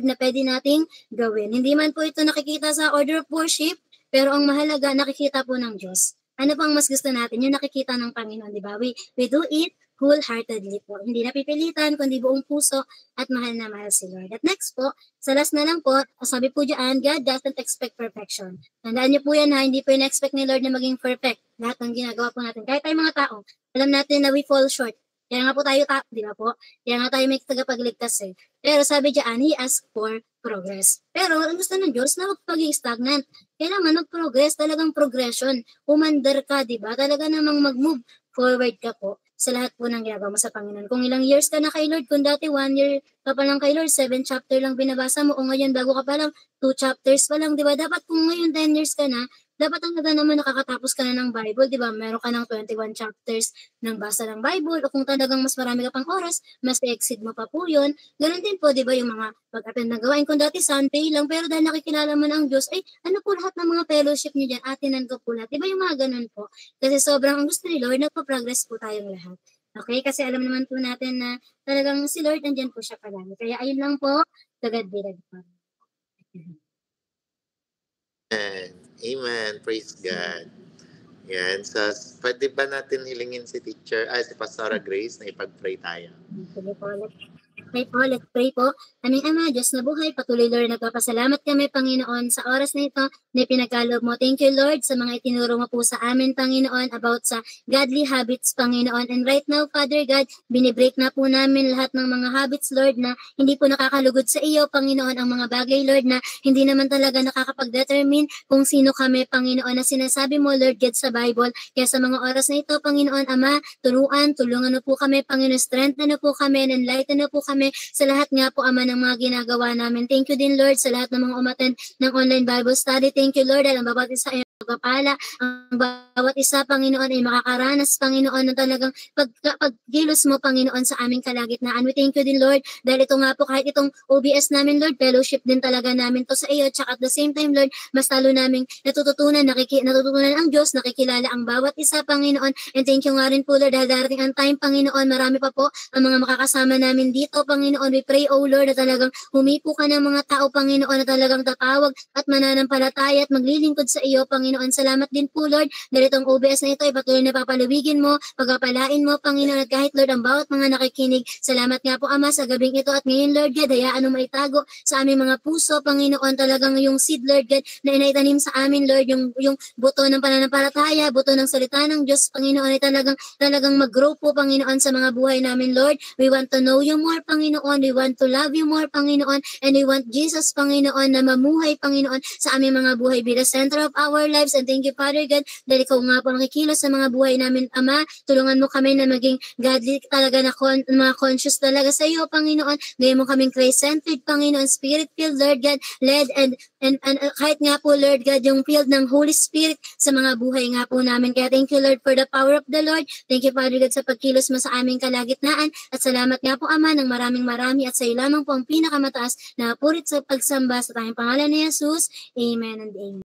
na puwede nating gawin. Hindi man po ito nakikita sa order of worship, pero ang mahalaga nakikita po ng Diyos. Ano pang mas gusto natin? Yung nakikita ng Panginoon, 'di ba? We do it wholeheartedly po. Hindi napipilitan, kundi buong puso at mahal na mahal si Lord. At next po, sa last na lang po, sabi po diyan, God doesn't expect perfection. Tandaan niyo po yan ha, hindi po in-expect ni Lord na maging perfect. Lahat ng ginagawa po natin. Kahit tayo mga tao, alam natin na we fall short. Kaya nga po tayo tao, di ba po? Kaya nga tayo may tagapagligtas eh. Pero sabi diyan, He asked for progress. Pero ang gusto ng Diyos na huwag maging stagnant. Kailangan mag-progress, talagang progression. Umandar ka, di ba? Talaga namang mag-move forward ka po sa lahat po ng ginagawa mo sa Panginoon. Kung ilang years ka na kay Lord, kung dati 1 year ka pa lang kay Lord, 7 chapter lang binabasa mo, o ngayon bago ka pa lang, 2 chapters pa lang, di ba? Dapat kung ngayon 10 years ka na, dapat ang ganda naman nakakatapos ka na ng Bible, di ba? Meron ka ng 21 chapters ng basa ng Bible, o kung talagang mas marami ka pang oras, mas i-exceed mo pa po yun. Ganun din po, di ba, yung mga pag-attend ng gawain. Kung dati Sunday lang, pero dahil nakikilala mo na ang Diyos, ay ano po lahat ng mga fellowship niyo dyan, atinan ko po lahat. Di ba yung mga ganun po? Kasi sobrang ang gusto ni Lord, nagpa-progress po tayong lahat. Okay? Kasi alam naman po natin na talagang si Lord nandiyan po siya palagi. Kaya ayun lang po, to God be the glory. Amen. Praise God. Yan. So, pwede ba natin hilingin si si Pastora Grace na ipag-pray tayo? Sige po, let's pray po. Aming Ama, Diyos na buhay, patuloy Lord, nagpapasalamat kami, Panginoon, sa oras na ito na pinagkaloob mo. Thank you, Lord, sa mga itinuro mo po sa amin, Panginoon, about sa godly habits, Panginoon. And right now, Father God, binibreak na po namin lahat ng mga habits, Lord, na hindi po nakakalugod sa iyo, Panginoon, ang mga bagay, Lord, na hindi naman talaga nakakapag-determine kung sino kami, Panginoon, na sinasabi mo, Lord God, sa Bible. Kaya sa mga oras na ito, Panginoon, Ama, tulungan na po kami, Panginoon, strengthen na po kami, enlighten na po kami sa lahat nga po, Ama, ng mga ginagawa namin. Thank you din, Lord, sa lahat ng mga umattend ng online Bible study. Thank you, Lord, dahil ang bawat isa ay pagpapala, ang bawat isa, Panginoon, ay makakaranas, Panginoon, ng talagang paggilos mo, Panginoon, sa aming kalagitnaan. We thank you din, Lord, dahil ito nga po, kahit itong OBS namin, Lord, fellowship din talaga namin to sa iyo, tsaka at the same time, Lord, mas talo namin natututunan ang Diyos, nakikilala ang bawat isa, Panginoon, and thank you nga rin po, Lord, dahil darating ang time, Panginoon, marami pa po ang mga makakasama namin dito, Panginoon. We pray, O Lord, na talagang humipo ka ng mga tao, Panginoon, na talagang tatawag at mananampalataya at maglilingkod sa iyo, Panginoon. Salamat din po, Lord, dahil itong OBS na ito ay patuloy na papaluwigin mo, pagpapalain mo, Panginoon, at kahit, Lord, ang bawat mga nakikinig, salamat nga po, Ama, sa gabing ito at ngayon, Lord God, hayaan mo maitago sa aming mga puso, Panginoon, talagang yung seed, Lord God, na inaitanim sa amin, Lord, yung buto ng pananampalataya, buto ng salita ng Diyos, Panginoon, ay talagang mag-grow po, Panginoon, sa mga buhay namin, Lord. We want to know you more, Panginoon. We want to love you more, Panginoon. And we want Jesus, Panginoon, na mamuhay, Panginoon, sa aming mga buhay. Be the center of our lives. And thank you, Father God, dahil ikaw nga po nakikilos sa mga buhay namin, Ama. Tulungan mo kami na maging godly talaga na mga conscious talaga sa iyo, Panginoon. Ngayon mo kaming Christ-centered, Panginoon, Spirit-filled, Lord God, led and kahit nga po, Lord God, yung field ng Holy Spirit sa mga buhay nga po namin. Kaya thank you, Lord, for the power of the Lord. Thank you, Father God, sa pagkilos mo sa aming kalagitnaan. At salamat nga po, Ama, ng maraming at sa iyo lamang po ang pinakamataas na purit sa pagsamba sa tayong pangalan ni Jesus. Amen and amen.